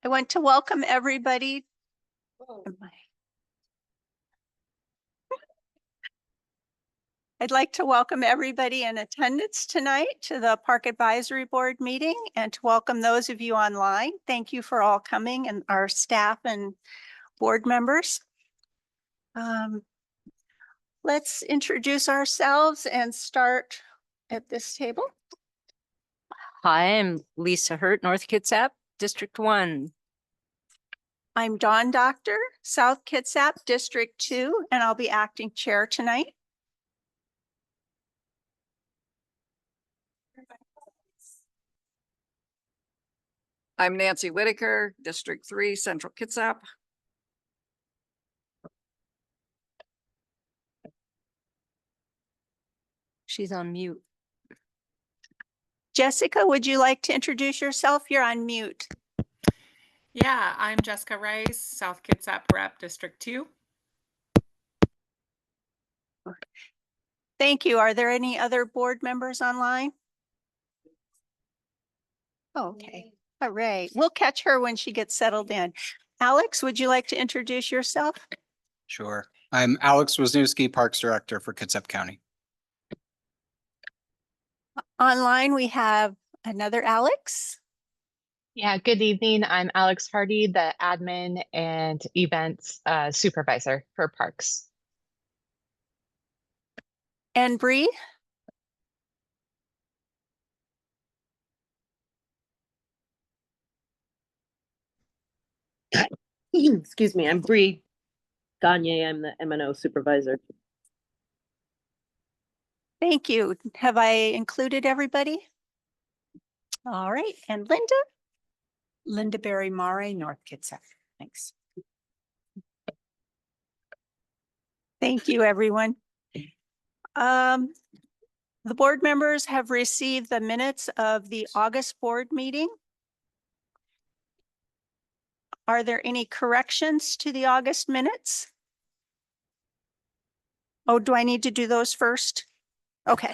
I want to welcome everybody. I'd like to welcome everybody in attendance tonight to the Park Advisory Board meeting and to welcome those of you online. Thank you for all coming and our staff and board members. Let's introduce ourselves and start at this table. Hi, I'm Lisa Hurt, North Kitsap, District 1. I'm Dawn Doctor, South Kitsap, District 2, and I'll be acting chair tonight. I'm Nancy Whitaker, District 3, Central Kitsap. She's on mute. Jessica, would you like to introduce yourself? You're on mute. Yeah, I'm Jessica Rice, South Kitsap Rep, District 2. Thank you. Are there any other board members online? Okay. All right. We'll catch her when she gets settled in. Alex, would you like to introduce yourself? Sure. I'm Alex Wisniewski, Parks Director for Kitsap County. Online, we have another Alex. Yeah, good evening. I'm Alex Hardy, the admin and events supervisor for Parks. And Bree. Excuse me, I'm Bree Gagne. I'm the M&O supervisor. Thank you. Have I included everybody? All right. And Linda? Linda Berry Mare, North Kitsap. Thanks. Thank you, everyone. The board members have received the minutes of the August board meeting. Are there any corrections to the August minutes? Oh, do I need to do those first? Okay,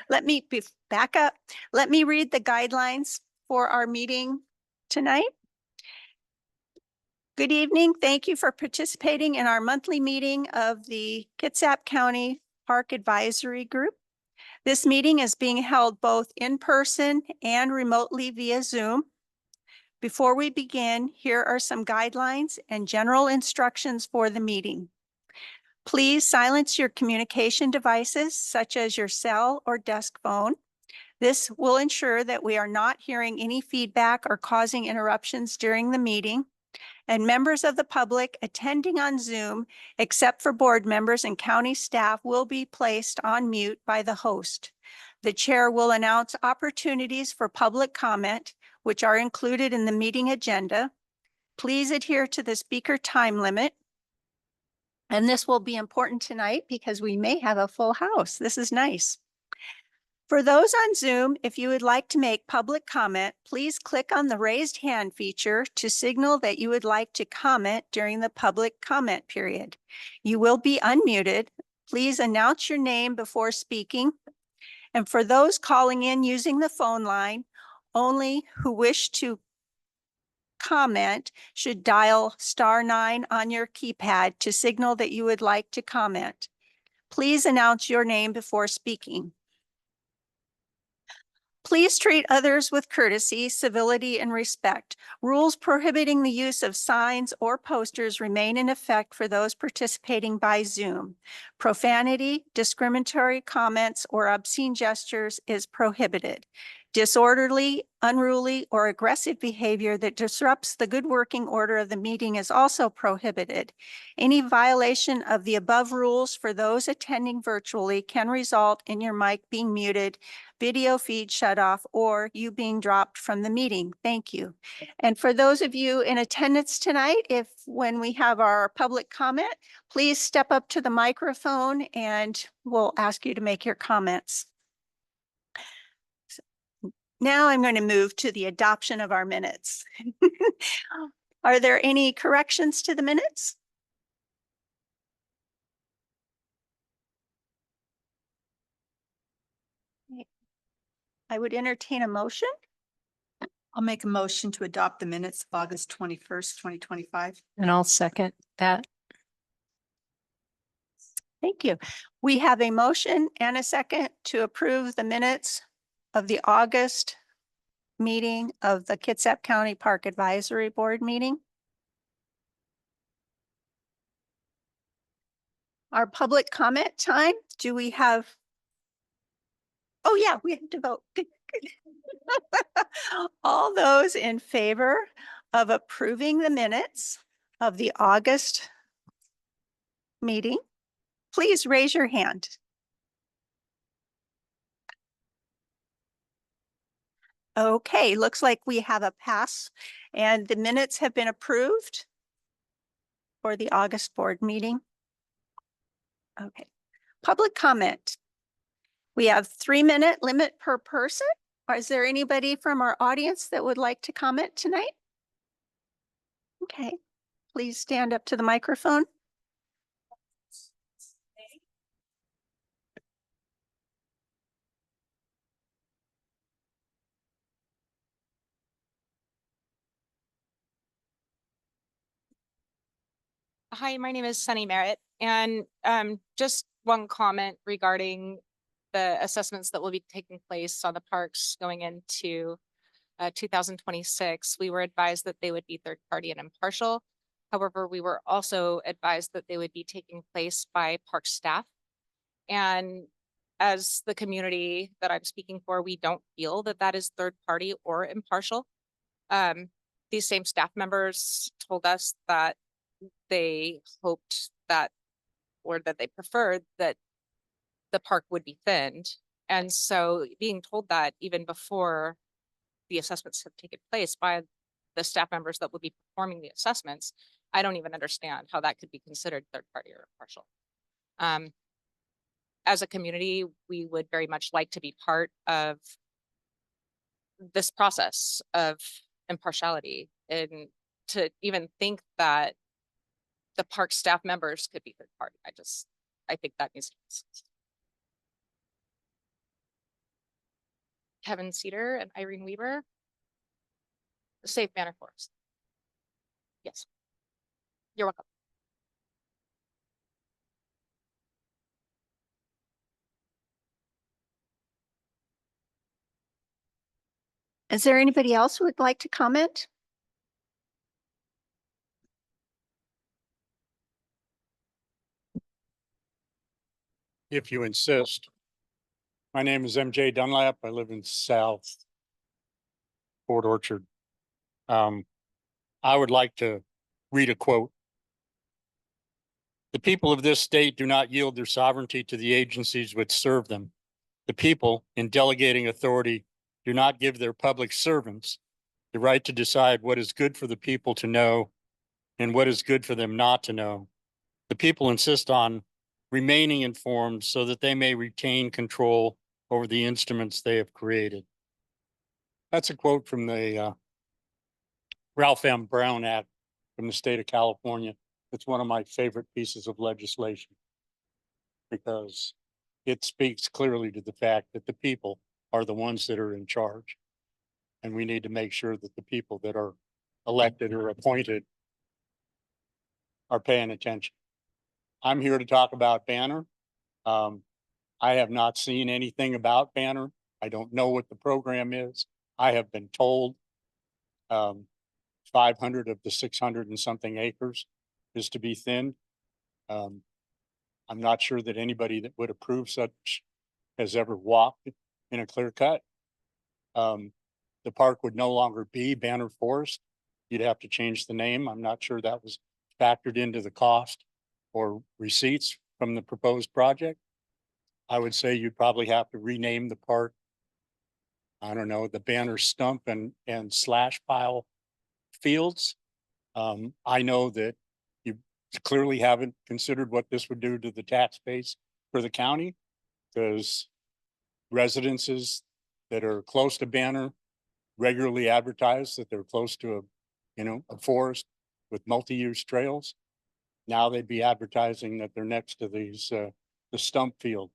let me back up. Let me read the guidelines for our meeting tonight. Good evening. Thank you for participating in our monthly meeting of the Kitsap County Park Advisory Group. This meeting is being held both in person and remotely via Zoom. Before we begin, here are some guidelines and general instructions for the meeting. Please silence your communication devices, such as your cell or desk phone. This will ensure that we are not hearing any feedback or causing interruptions during the meeting. And members of the public attending on Zoom, except for board members and county staff, will be placed on mute by the host. The chair will announce opportunities for public comment, which are included in the meeting agenda. Please adhere to the speaker time limit. And this will be important tonight because we may have a full house. This is nice. For those on Zoom, if you would like to make public comment, please click on the raised hand feature to signal that you would like to comment during the public comment period. You will be unmuted. Please announce your name before speaking. And for those calling in using the phone line, only who wish to comment should dial *9 on your keypad to signal that you would like to comment. Please announce your name before speaking. Please treat others with courtesy, civility, and respect. Rules prohibiting the use of signs or posters remain in effect for those participating by Zoom. Profanity, discriminatory comments, or obscene gestures is prohibited. Disorderly, unruly, or aggressive behavior that disrupts the good working order of the meeting is also prohibited. Any violation of the above rules for those attending virtually can result in your mic being muted, video feed shut off, or you being dropped from the meeting. Thank you. And for those of you in attendance tonight, when we have our public comment, please step up to the microphone and we'll ask you to make your comments. Now I'm going to move to the adoption of our minutes. Are there any corrections to the minutes? I would entertain a motion. I'll make a motion to adopt the minutes of August 21st, 2025. And I'll second that. Thank you. We have a motion and a second to approve the minutes of the August meeting of the Kitsap County Park Advisory Board meeting. Our public comment time, do we have? Oh, yeah, we have to vote. Good, good. All those in favor of approving the minutes of the August meeting, please raise your hand. Okay, looks like we have a pass and the minutes have been approved for the August board meeting. Okay, public comment. We have 3-minute limit per person. Is there anybody from our audience that would like to comment tonight? Okay, please stand up to the microphone. Hi, my name is Sunny Merritt, and just one comment regarding the assessments that will be taking place on the parks going into 2026. We were advised that they would be third party and impartial. However, we were also advised that they would be taking place by park staff. And as the community that I'm speaking for, we don't feel that that is third party or impartial. These same staff members told us that they hoped that, or that they preferred that the park would be thinned. And so being told that even before the assessments have taken place by the staff members that will be performing the assessments, I don't even understand how that could be considered third party or impartial. As a community, we would very much like to be part of this process of impartiality, and to even think that the park staff members could be third party. I think that needs to be discussed. Kevin Cedar and Irene Weaver. The Safe Manor Forest. Yes. You're welcome. Is there anybody else who would like to comment? If you insist. My name is MJ Dunlap. I live in South Port Orchard. I would like to read a quote. The people of this state do not yield their sovereignty to the agencies which serve them. The people, in delegating authority, do not give their public servants the right to decide what is good for the people to know and what is good for them not to know. The people insist on remaining informed so that they may retain control over the instruments they have created. That's a quote from the Ralph M. Brown Act from the state of California. It's one of my favorite pieces of legislation because it speaks clearly to the fact that the people are the ones that are in charge. And we need to make sure that the people that are elected or appointed are paying attention. I'm here to talk about Banner. I have not seen anything about Banner. I don't know what the program is. I have been told 500 of the 600 and something acres is to be thinned. I'm not sure that anybody that would approve such has ever walked in a clear cut. The park would no longer be Banner Forest. You'd have to change the name. I'm not sure that was factored into the cost or receipts from the proposed project. I would say you'd probably have to rename the park. I don't know, the Banner Stump and Slash Pile Fields. I know that you clearly haven't considered what this would do to the tax base for the county, because residences that are close to Banner regularly advertise that they're close to a forest with multi-use trails. Now they'd be advertising that they're next to these the stump field.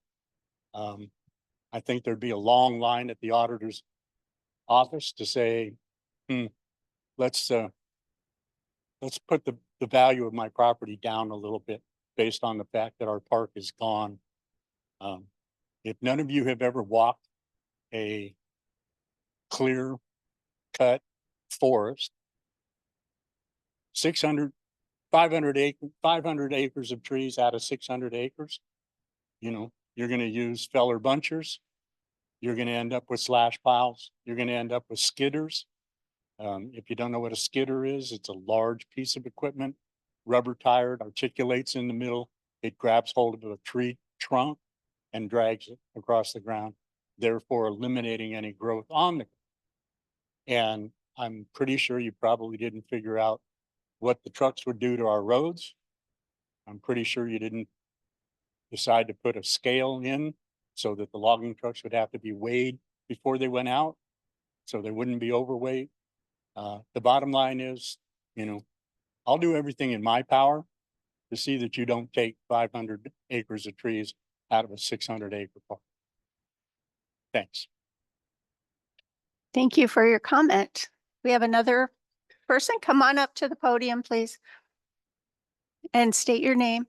I think there'd be a long line at the auditor's office to say, let's put the value of my property down a little bit based on the fact that our park is gone. If none of you have ever walked a clear cut forest, 500 acres of trees out of 600 acres, you're going to use feller bunchers. You're going to end up with slash piles. You're going to end up with skidders. If you don't know what a skidder is, it's a large piece of equipment, rubber tired, articulates in the middle. It grabs hold of a tree trunk and drags it across the ground, therefore eliminating any growth on the ground. And I'm pretty sure you probably didn't figure out what the trucks would do to our roads. I'm pretty sure you didn't decide to put a scale in so that the logging trucks would have to be weighed before they went out, so they wouldn't be overweight. The bottom line is, I'll do everything in my power to see that you don't take 500 acres of trees out of a 600-acre park. Thanks. Thank you for your comment. We have another person. Come on up to the podium, please. And state your name.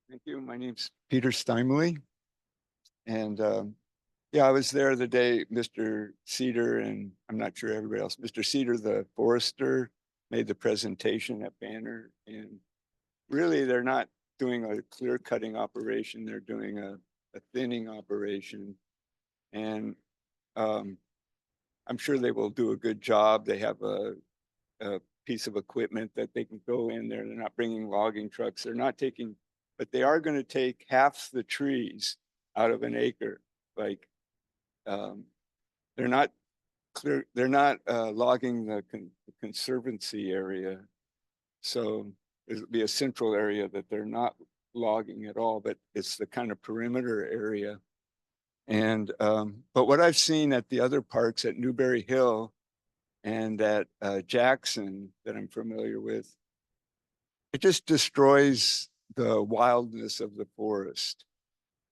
Thank you. My name's Peter Steinmühle. And yeah, I was there the day Mr. Cedar, and I'm not sure everybody else, Mr. Cedar, the forester, made the presentation at Banner. And really, they're not doing a clear cutting operation. They're doing a thinning operation. And I'm sure they will do a good job. They have a piece of equipment that they can go in there. They're not bringing logging trucks. They're not taking, but they are going to take half the trees out of an acre. Like they're not clear. They're not logging the conservancy area. So it'll be a central area that they're not logging at all, but it's the kind of perimeter area. And but what I've seen at the other parks at Newberry Hill and at Jackson that I'm familiar with, it just destroys the wildness of the forest.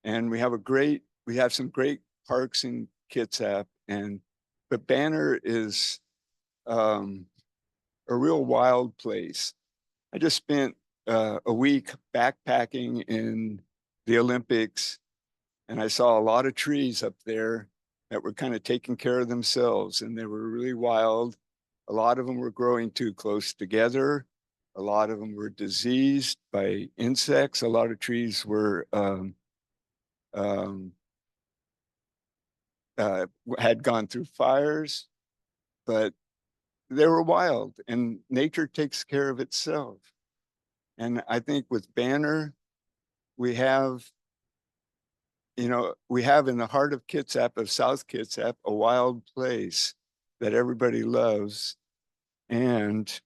And we have some great parks in Kitsap, but Banner is a real wild place. I just spent a week backpacking in the Olympics, and I saw a lot of trees up there that were kind of taking care of themselves, and they were really wild. A lot of them were growing too close together. A lot of them were diseased by insects. A lot of trees were had gone through fires, but they were wild, and nature takes care of itself. And I think with Banner, we have in the heart of Kitsap, of South Kitsap, a wild place that everybody loves. And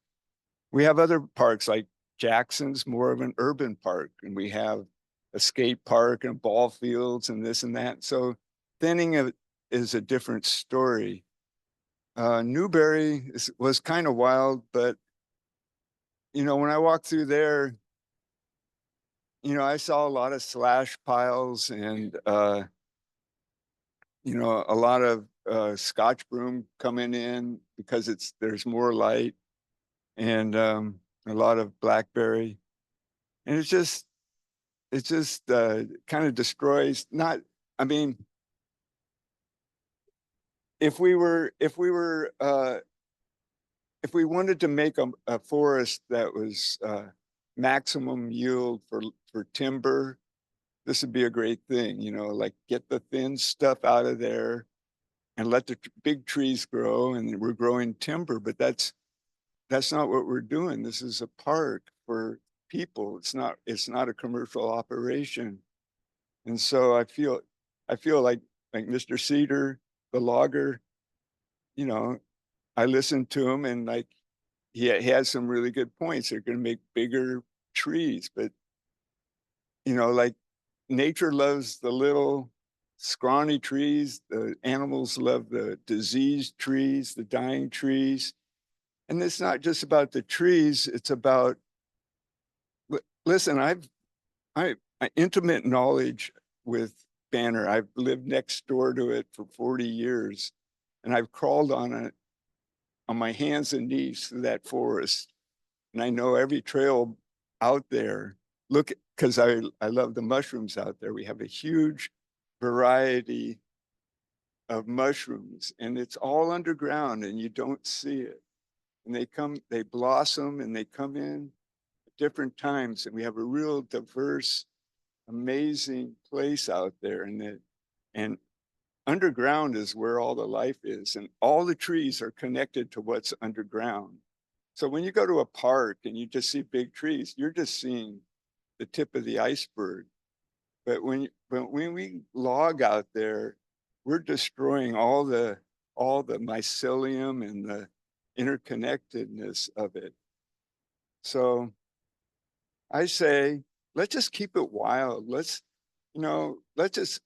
we have other parks like Jackson's, more of an urban park, and we have a skate park and ball fields and this and that. So thinning is a different story. Newberry was kind of wild, but when I walked through there, I saw a lot of slash piles and a lot of Scotch broom coming in because there's more light, and a lot of blackberry, and it just kind of destroys. If we wanted to make a forest that was maximum yield for timber, this would be a great thing. Like get the thin stuff out of there and let the big trees grow, and we're growing timber. But that's not what we're doing. This is a park for people. It's not a commercial operation. And so I feel like Mr. Cedar, the logger, I listened to him, and like he has some really good points. They're going to make bigger trees, but like nature loves the little scrawny trees. The animals love the diseased trees, the dying trees. And it's not just about the trees. It's about, listen, I intimate knowledge with banner. I've lived next door to it for 40 years, and I've crawled on it on my hands and knees through that forest. And I know every trail out there. Look, because I love the mushrooms out there. We have a huge variety of mushrooms, and it's all underground and you don't see it. And they blossom and they come in at different times. And we have a real diverse, amazing place out there. And underground is where all the life is. And all the trees are connected to what's underground. So when you go to a park and you just see big trees, you're just seeing the tip of the iceberg. But when we log out there, we're destroying all the mycelium and the interconnectedness of it. So I say, let's just keep it wild. Let's just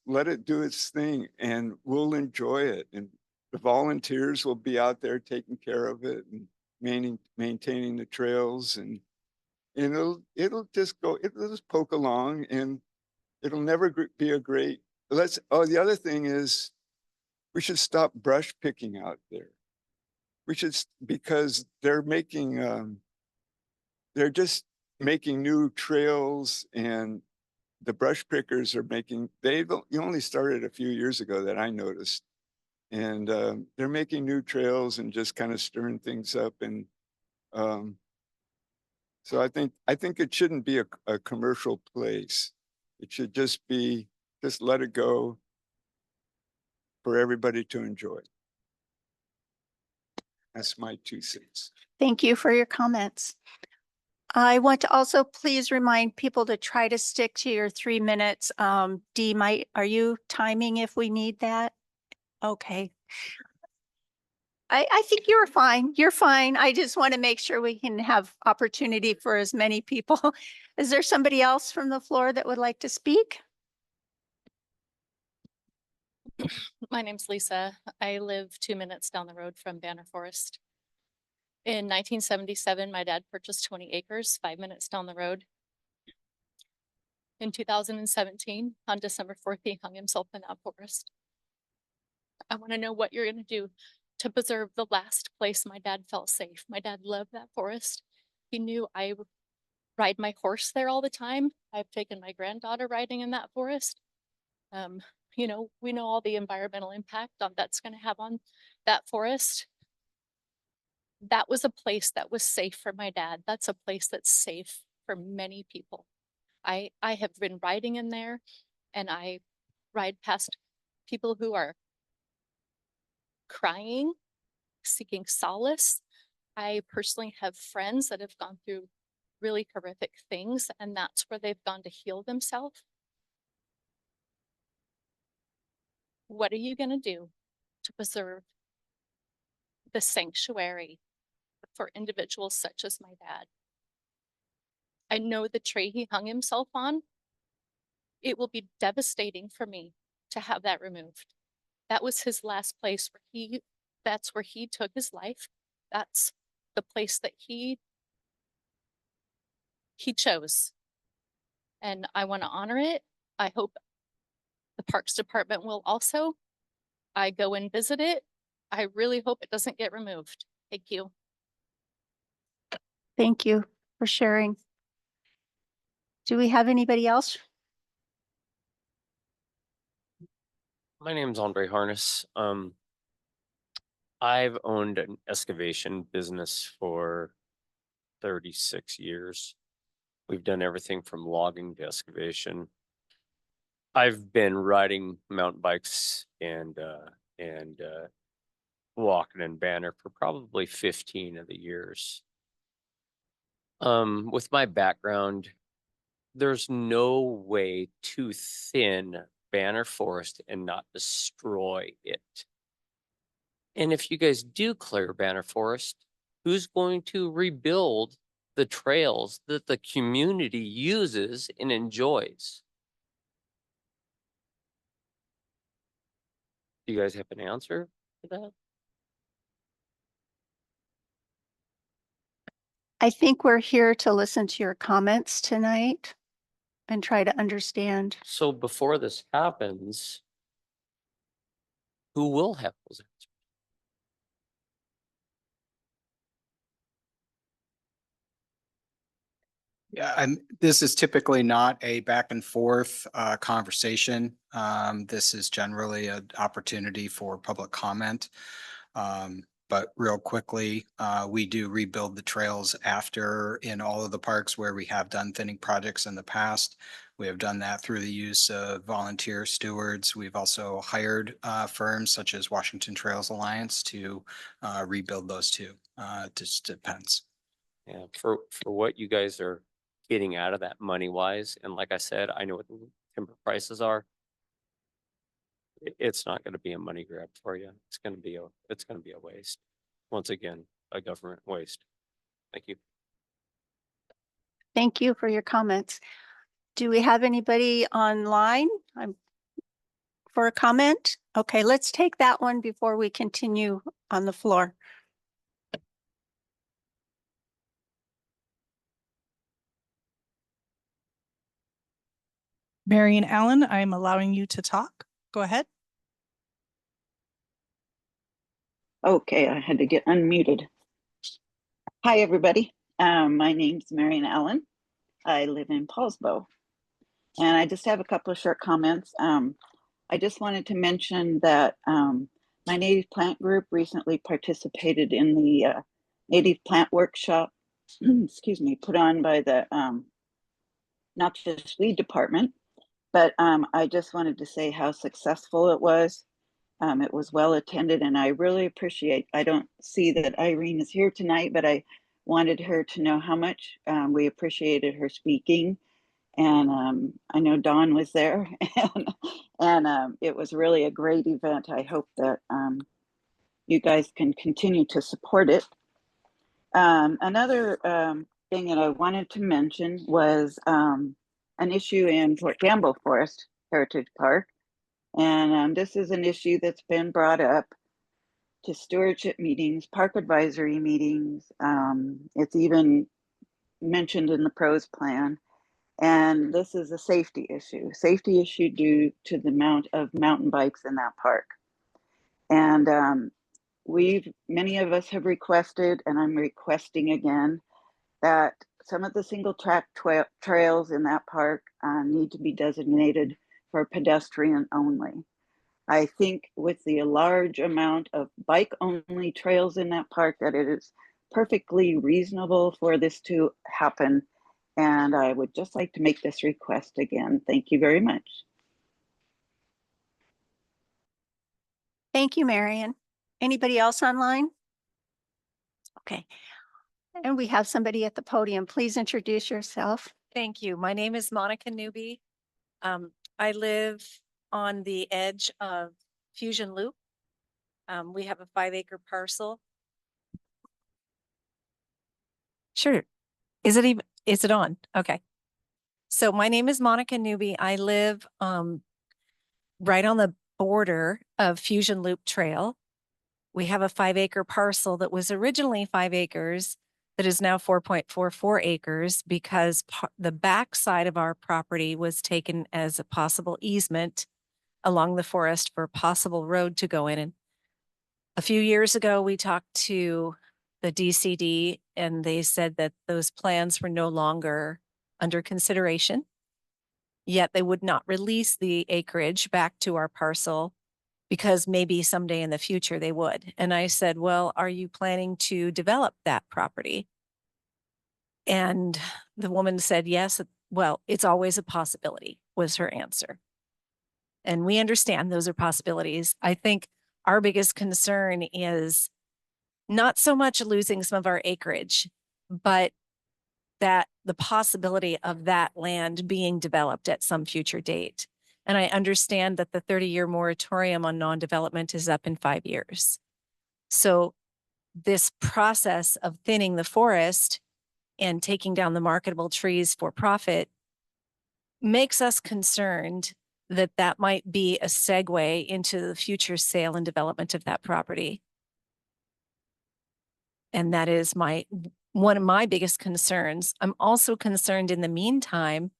let it do its thing, and we'll enjoy it. And the volunteers will be out there taking care of it and maintaining the trails, and it'll just poke along, and it'll never be a great. The other thing is, we should stop brush picking out there. We should, because they're just making new trails, and the brush pickers are you only started a few years ago that I noticed. And they're making new trails and just kind of stirring things up. And so I think it shouldn't be a commercial place. It should just let it go for everybody to enjoy. That's my 2 cents. Thank you for your comments. I want to also please remind people to try to stick to your 3 minutes. Dee, are you timing if we need that? Okay. I think you were fine. You're fine. I just want to make sure we can have opportunity for as many people. Is there somebody else from the floor that would like to speak? My name's Lisa. I live 2 minutes down the road from Banner Forest. In 1977, my dad purchased 20 acres, 5 minutes down the road. In 2017, on December 4th, he hung himself in that forest. I want to know what you're going to do to preserve the last place my dad felt safe. My dad loved that forest. He knew I would ride my horse there all the time. I've taken my granddaughter riding in that forest. We know all the environmental impact that's going to have on that forest. That was a place that was safe for my dad. That's a place that's safe for many people. I have been riding in there, and I ride past people who are crying, seeking solace. I personally have friends that have gone through really horrific things, and that's where they've gone to heal themselves. What are you going to do to preserve the sanctuary for individuals such as my dad? I know the tree he hung himself on. It will be devastating for me to have that removed. That was his last place that's where he took his life. That's the place that he chose. And I want to honor it. I hope the Parks Department will also. I go and visit it. I really hope it doesn't get removed. Thank you. Thank you for sharing. Do we have anybody else? My name's Andre Harness. I've owned an excavation business for 36 years. We've done everything from logging to excavation. I've been riding mountain bikes and walking in Banner for probably 15 of the years. With my background, there's no way to thin Banner Forest and not destroy it. And if you guys do clear Banner Forest, who's going to rebuild the trails that the community uses and enjoys? Do you guys have an answer for that? I think we're here to listen to your comments tonight. and try to understand. So before this happens, who will have those answers? Yeah, and this is typically not a back and forth conversation. This is generally an opportunity for public comment. But real quickly, we do rebuild the trails after in all of the parks where we have done thinning projects in the past. We have done that through the use of volunteer stewards. We've also hired firms such as Washington Trails Alliance to rebuild those too. It just depends. Yeah, for what you guys are getting out of that money wise, and like I said, I know what the timber prices are. It's not gonna be a money grab for you. It's gonna be a waste. Once again, a government waste. Thank you. Thank you for your comments. Do we have anybody online for a comment? Okay, let's take that one before we continue on the floor. Marion Allen, I'm allowing you to talk. Go ahead. Okay, I had to get unmuted. Hi, everybody. My name's Marion Allen. I live in Paulsbo. And I just have a couple of short comments. I just wanted to mention that my native plant group recently participated in the native plant workshop, excuse me, put on by the noxious weed department. But I just wanted to say how successful it was. It was well attended, and I really appreciate, I don't see that Irene is here tonight, but I wanted her to know how much we appreciated her speaking. And I know Dawn was there, and it was really a great event. I hope that you guys can continue to support it. Another thing that I wanted to mention was an issue in Fort Campbell Forest Heritage Park. And this is an issue that's been brought up to stewardship meetings, park advisory meetings. It's even mentioned in the pros plan. And this is a safety issue due to the amount of mountain bikes in that park. And many of us have requested, and I'm requesting again, that some of the single track trails in that park need to be designated for pedestrian only. I think with the large amount of bike only trails in that park that it is perfectly reasonable for this to happen. And I would just like to make this request again. Thank you very much. Thank you, Marion. Anybody else online? Okay. And we have somebody at the podium. Please introduce yourself. Thank you. My name is Monica Newby. I live on the edge of Fusion Loop. We have a 5-acre parcel. Sure. Is it on? Okay. So my name is Monica Newby. I live right on the border of Fusion Loop Trail. We have a 5-acre parcel that was originally 5 acres that is now 4.44 acres because the back side of our property was taken as a possible easement along the forest for a possible road to go in. And a few years ago, we talked to the DCD and they said that those plans were no longer under consideration, yet they would not release the acreage back to our parcel because maybe someday in the future they would. And I said, well, are you planning to develop that property? And the woman said, yes, well, it's always a possibility, was her answer. And we understand those are possibilities. I think our biggest concern is not so much losing some of our acreage, but that the possibility of that land being developed at some future date. And I understand that the 30-year moratorium on non-development is up in 5 years. So this process of thinning the forest and taking down the marketable trees for profit makes us concerned that that might be a segue into the future sale and development of that property. And that is one of my biggest concerns. I'm also concerned in the meantime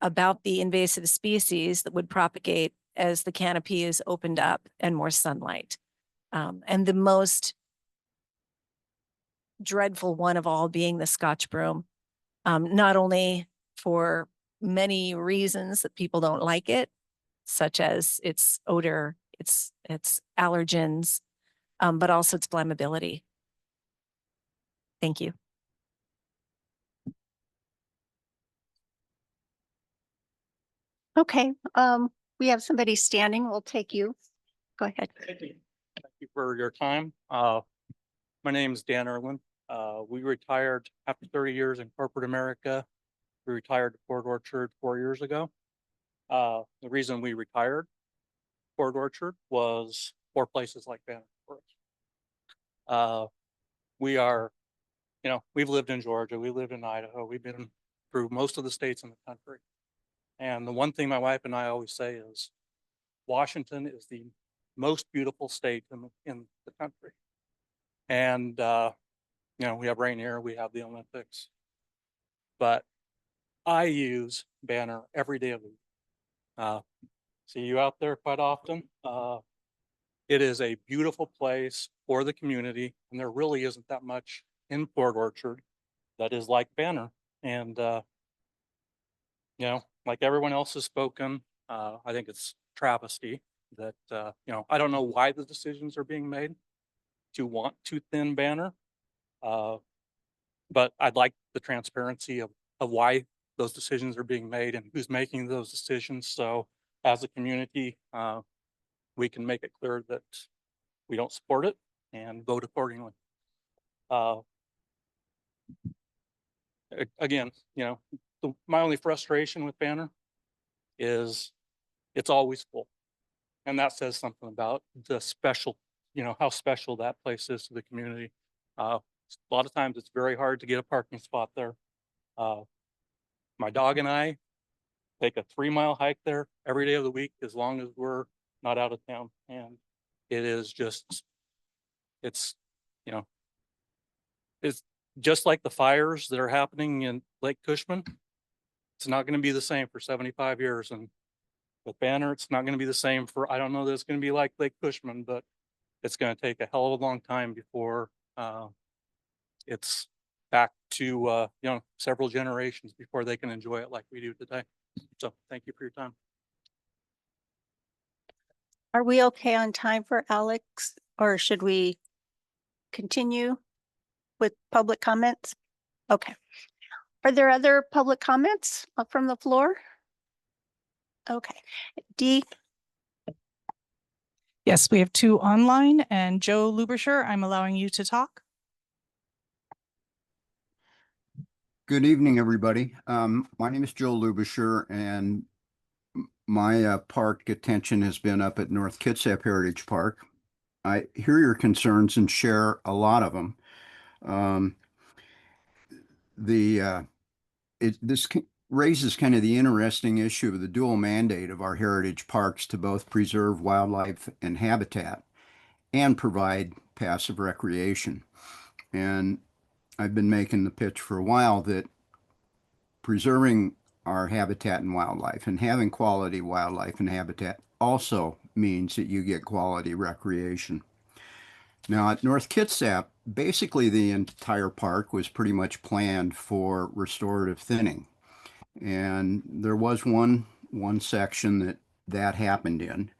about the invasive species that would propagate as the canopy is opened up and more sunlight. And the most dreadful one of all being the Scotch broom, not only for many reasons that people don't like it, such as its odor, its allergens, but also its flammability. Thank you. Okay, we have somebody standing. We'll take you. Go ahead. Thank you for your time. My name is Dan Erwin. We retired after 30 years in corporate America. We retired to Port Orchard 4 years ago. The reason we retired Port Orchard was for places like Banner Forest. We are, we've lived in Georgia, we lived in Idaho, we've been through most of the states in the country. And the one thing my wife and I always say is Washington is the most beautiful state in the country. And, we have Rainier, we have the Olympics, but I use Banner every day of the week. See you out there quite often. It is a beautiful place for the community, and there really isn't that much in Port Orchard that is like Banner. And, like everyone else has spoken, I think it's travesty that, I don't know why the decisions are being made to want to thin Banner. But I'd like the transparency of why those decisions are being made and who's making those decisions. So as a community, we can make it clear that we don't support it and vote accordingly. Again, my only frustration with Banner is it's always full. And that says something about the special, how special that place is to the community. A lot of times it's very hard to get a parking spot there. My dog and I take a 3-mile hike there every day of the week, as long as we're not out of town. And it is just, it's just like the fires that are happening in Lake Cushman. It's not going to be the same for 75 years. And with Banner, it's not going to be the same for, I don't know that it's going to be like Lake Cushman, but it's going to take a hell of a long time before it's back to, several generations before they can enjoy it like we do today. So thank you for your time. Are we okay on time for Alex, or should we continue with public comments? Okay. Are there other public comments from the floor? Okay. Dee? Yes, we have 2 online, and Joe Luberscher, I'm allowing you to talk. Good evening, everybody. My name is Joe Luberscher, and my park attention has been up at North Kitsap Heritage Park. I hear your concerns and share a lot of them. This raises kind of the interesting issue of the dual mandate of our heritage parks to both preserve wildlife and habitat and provide passive recreation. And I've been making the pitch for a while that preserving our habitat and wildlife and having quality wildlife and habitat also means that you get quality recreation. Now at North Kitsap, basically the entire park was pretty much planned for restorative thinning. And there was one section that happened in.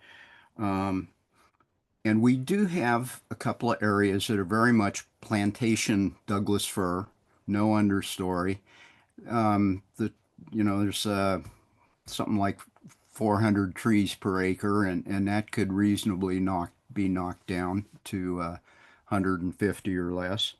And we do have a couple of areas that are very much plantation Douglas fir, no understory. There's something like 400 trees per acre, and that could reasonably be knocked down to 150 or less.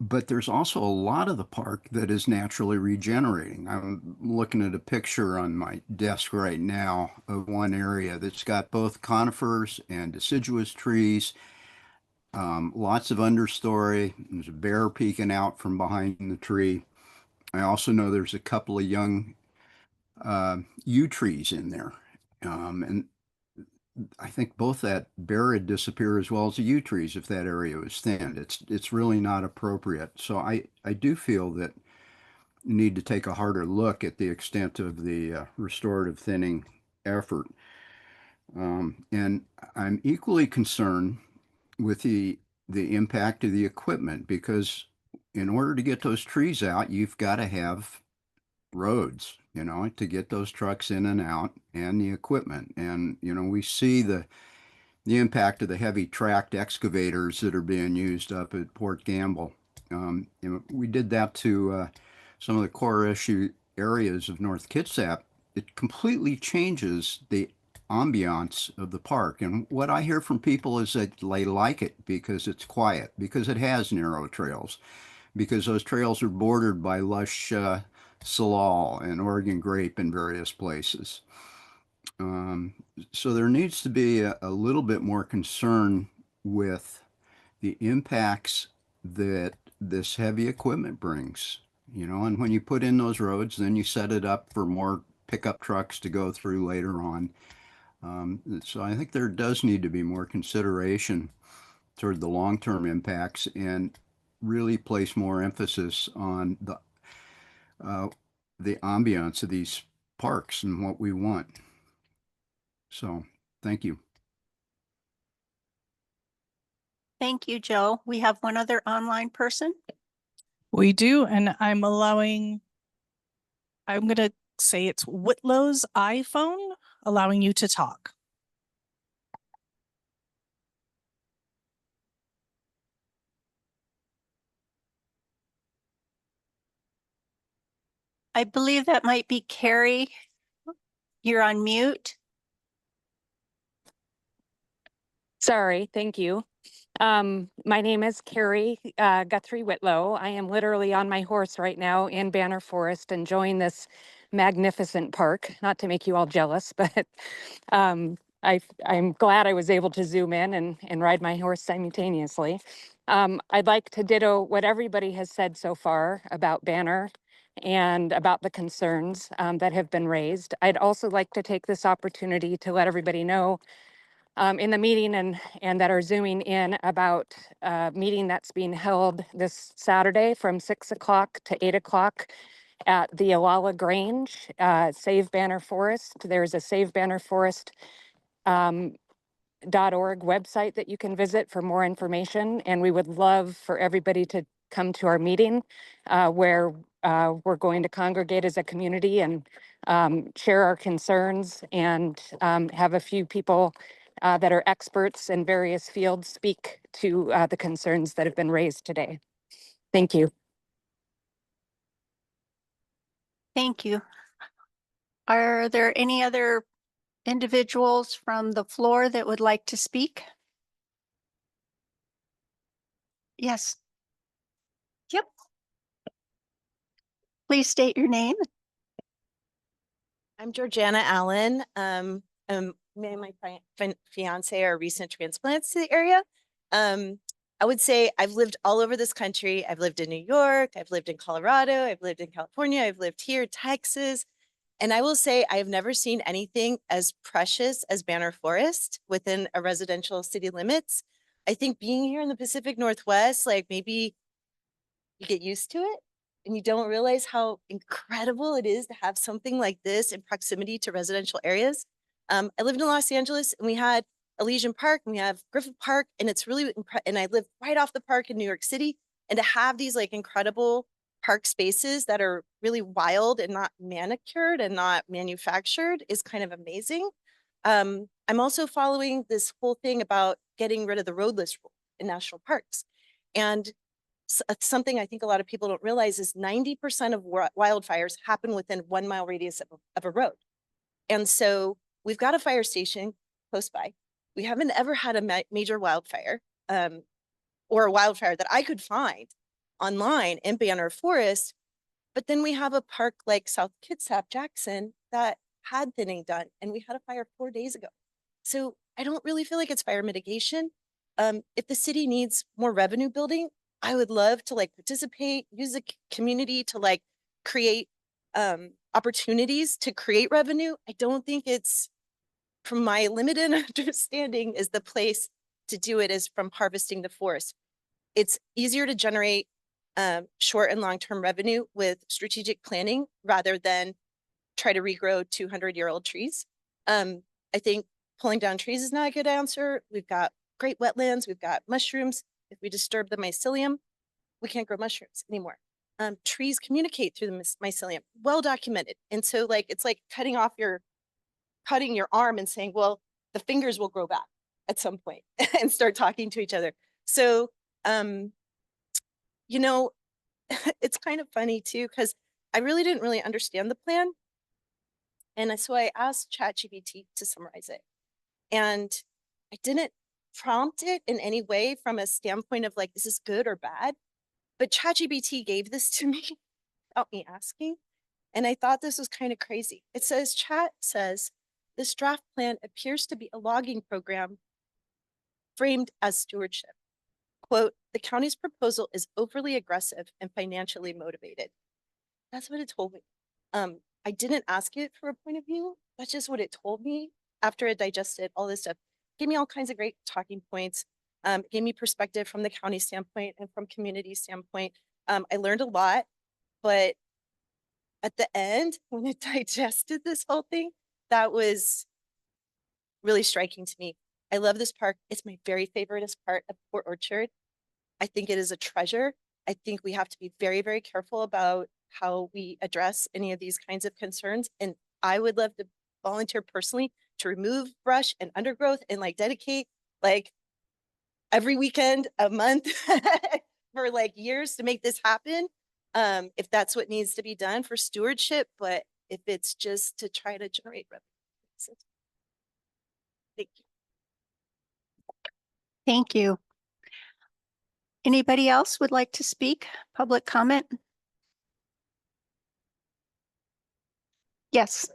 But there's also a lot of the park that is naturally regenerating. I'm looking at a picture on my desk right now of one area that's got both conifers and deciduous trees, lots of understory. There's a bear peeking out from behind the tree. I also know there's a couple of young yew trees in there. And I think both that bear would disappear as well as the yew trees if that area was thinned. It's really not appropriate. So I do feel that need to take a harder look at the extent of the restorative thinning effort. And I'm equally concerned with the impact of the equipment, because in order to get those trees out, you've got to have roads, to get those trucks in and out, and the equipment. And, we see the impact of the heavy tracked excavators that are being used up at Port Gamble. We did that to some of the core issue areas of North Kitsap. It completely changes the ambiance of the park. And what I hear from people is that they like it because it's quiet, because it has narrow trails, because those trails are bordered by lush salal and Oregon grape in various places. So there needs to be a little bit more concern with the impacts that this heavy equipment brings, and when you put in those roads, then you set it up for more pickup trucks to go through later on. So I think there does need to be more consideration toward the long-term impacts and really place more emphasis on the ambiance of these parks and what we want. So, thank you. Thank you, Joe. We have one other online person. We do, and I'm going to say it's Whitlow's iPhone, allowing you to talk. I believe that might be Carrie. You're on mute. Sorry, thank you. My name is Carrie Guthrie Whitlow. I am literally on my horse right now in Banner Forest enjoying this magnificent park. Not to make you all jealous, but I'm glad I was able to zoom in and ride my horse simultaneously. I'd like to ditto what everybody has said so far about Banner and about the concerns that have been raised. I'd also like to take this opportunity to let everybody know in the meeting and that are zooming in about a meeting that's being held this Saturday from 6 o'clock to 8 o'clock at the Olalla Grange, Save Banner Forest. There's a Save Banner Forest .org website that you can visit for more information. And we would love for everybody to come to our meeting where we're going to congregate as a community and share our concerns and have a few people that are experts in various fields speak to the concerns that have been raised today. Thank you. Thank you. Are there any other individuals from the floor that would like to speak? Yes. Yep. Please state your name. I'm Georgiana Allen. Me and my fiance are recent transplants to the area. I would say I've lived all over this country. I've lived in New York, I've lived in Colorado, I've lived in California, I've lived here, Texas. And I will say I have never seen anything as precious as Banner Forest within a residential city limits. I think being here in the Pacific Northwest, like maybe you get used to it and you don't realize how incredible it is to have something like this in proximity to residential areas. I lived in Los Angeles and we had Elysian Park and we have Griffith Park, and it's really, and I live right off the park in New York City, and to have these like incredible park spaces that are really wild and not manicured and not manufactured is kind of amazing. I'm also following this whole thing about getting rid of the roadless rule in national parks. And something I think a lot of people don't realize is 90% of wildfires happen within 1 mile radius of a road. And so we've got a fire station close by. We haven't ever had a major wildfire or a wildfire that I could find online in Banner Forest. But then we have a park like South Kitsap, Jackson, that had thinning done, and we had a fire 4 days ago. So I don't really feel like it's fire mitigation. If the city needs more revenue building, I would love to like participate, use the community to like create opportunities to create revenue. I don't think it's, from my limited understanding, is the place to do it is from harvesting the forest. It's easier to generate short and long-term revenue with strategic planning rather than try to regrow 200-year-old trees. I think pulling down trees is not a good answer. We've got great wetlands, we've got mushrooms. If we disturb the mycelium, we can't grow mushrooms anymore. Trees communicate through the mycelium, well documented. And so like, it's like cutting your arm and saying, well, the fingers will grow back at some point and start talking to each other. So, you know, it's kind of funny too, because I really didn't really understand the plan. And so I asked ChatGPT to summarize it. And I didn't prompt it in any way from a standpoint of like, this is good or bad. But ChatGPT gave this to me without me asking. And I thought this was kind of crazy. It says, Chat says, this draft plan appears to be a logging program framed as stewardship. Quote, the county's proposal is overly aggressive and financially motivated. That's what it told me. I didn't ask it for a point of view. That's just what it told me after it digested all this stuff. Gave me all kinds of great talking points. Gave me perspective from the county standpoint and from community standpoint. I learned a lot, but at the end, when it digested this whole thing, that was really striking to me. I love this park. It's my very favoriteest part of Port Orchard. I think it is a treasure. I think we have to be very, very careful about how we address any of these kinds of concerns. And I would love to volunteer personally to remove brush and undergrowth and like dedicate like every weekend, a month for like years to make this happen. If that's what needs to be done for stewardship, but if it's just to try to generate revenue. Thank you. Thank you. Anybody else would like to speak? Public comment? Yes.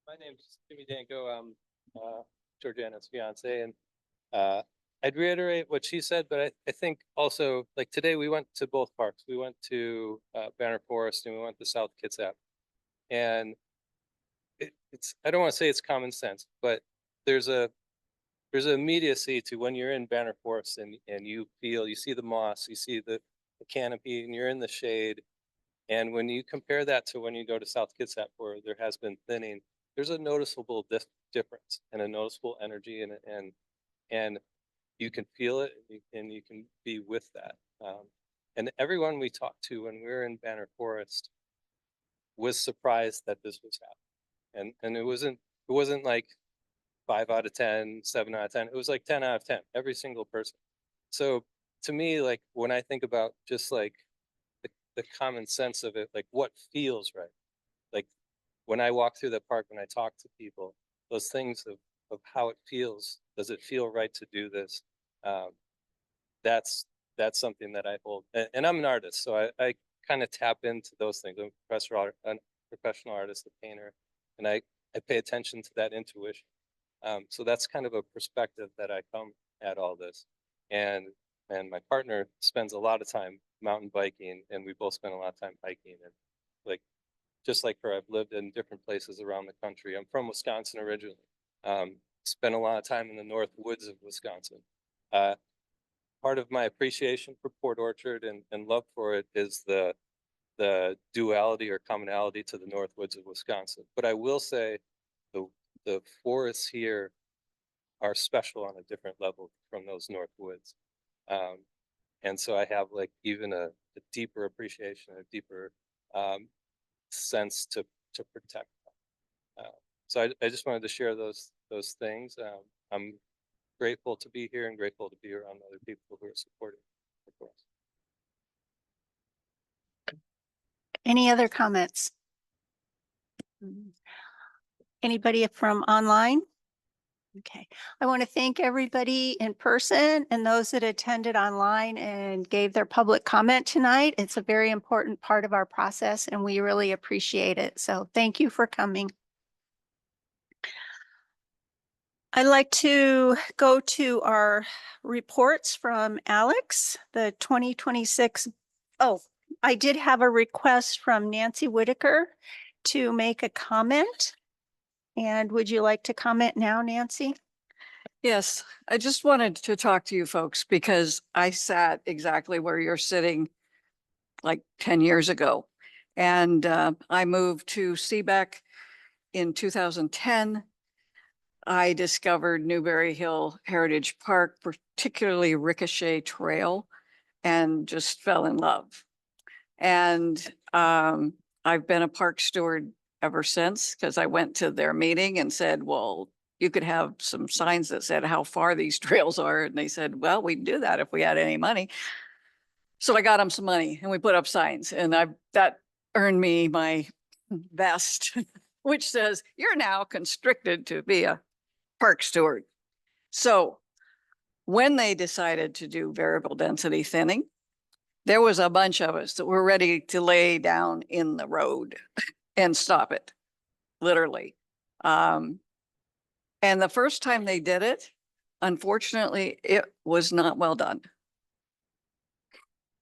My name's Jimmy Danko. I'm Georgiana's fiance, and I'd reiterate what she said, but I think also like today we went to both parks. We went to Banner Forest and we went to South Kitsap, and it's I don't want to say it's common sense, but there's a immediacy to when you're in Banner Forest and you see the moss, you see the canopy, and you're in the shade. And when you compare that to when you go to South Kitsap, where there has been thinning, there's a noticeable difference and a noticeable energy, and you can feel it and you can be with that. And everyone we talked to when we were in Banner Forest was surprised that this was happening. And it wasn't like 5 out of 10, 7 out of 10. It was like 10 out of 10, every single person. So to me, like when I think about just like the common sense of it, like what feels right, like when I walk through the park, when I talk to people, those things of how it feels, does it feel right to do this? That's something that I hold, and I'm an artist, so I kind of tap into those things. I'm a professional artist, a painter, and I pay attention to that intuition. So that's kind of a perspective that I come at all this, and my partner spends a lot of time mountain biking, and we both spend a lot of time hiking, and like just like her, I've lived in different places around the country. I'm from Wisconsin originally. Spent a lot of time in the north woods of Wisconsin. Part of my appreciation for Port Orchard and love for it is the duality or commonality to the north woods of Wisconsin. But I will say the forests here are special on a different level from those north woods. And so I have like even a deeper appreciation, a deeper sense to protect them. So I just wanted to share those things. I'm grateful to be here and grateful to be around other people who are supporting the forest. Any other comments? Anybody from online? Okay, I want to thank everybody in person and those that attended online and gave their public comment tonight. It's a very important part of our process and we really appreciate it. So thank you for coming. I'd like to go to our reports from Alex, the 2026. Oh, I did have a request from Nancy Whitaker to make a comment. And would you like to comment now, Nancy? Yes, I just wanted to talk to you folks because I sat exactly where you're sitting like 10 years ago. And I moved to Seebeck in 2010. I discovered Newberry Hill Heritage Park, particularly Ricochet Trail, and just fell in love. And I've been a park steward ever since because I went to their meeting and said, well, you could have some signs that said how far these trails are. And they said, well, we'd do that if we had any money. So I got them some money and we put up signs, and that earned me my vest, which says you're now constricted to be a park steward. So when they decided to do variable density thinning, there was a bunch of us that were ready to lay down in the road and stop it, literally. And the first time they did it, unfortunately, it was not well done.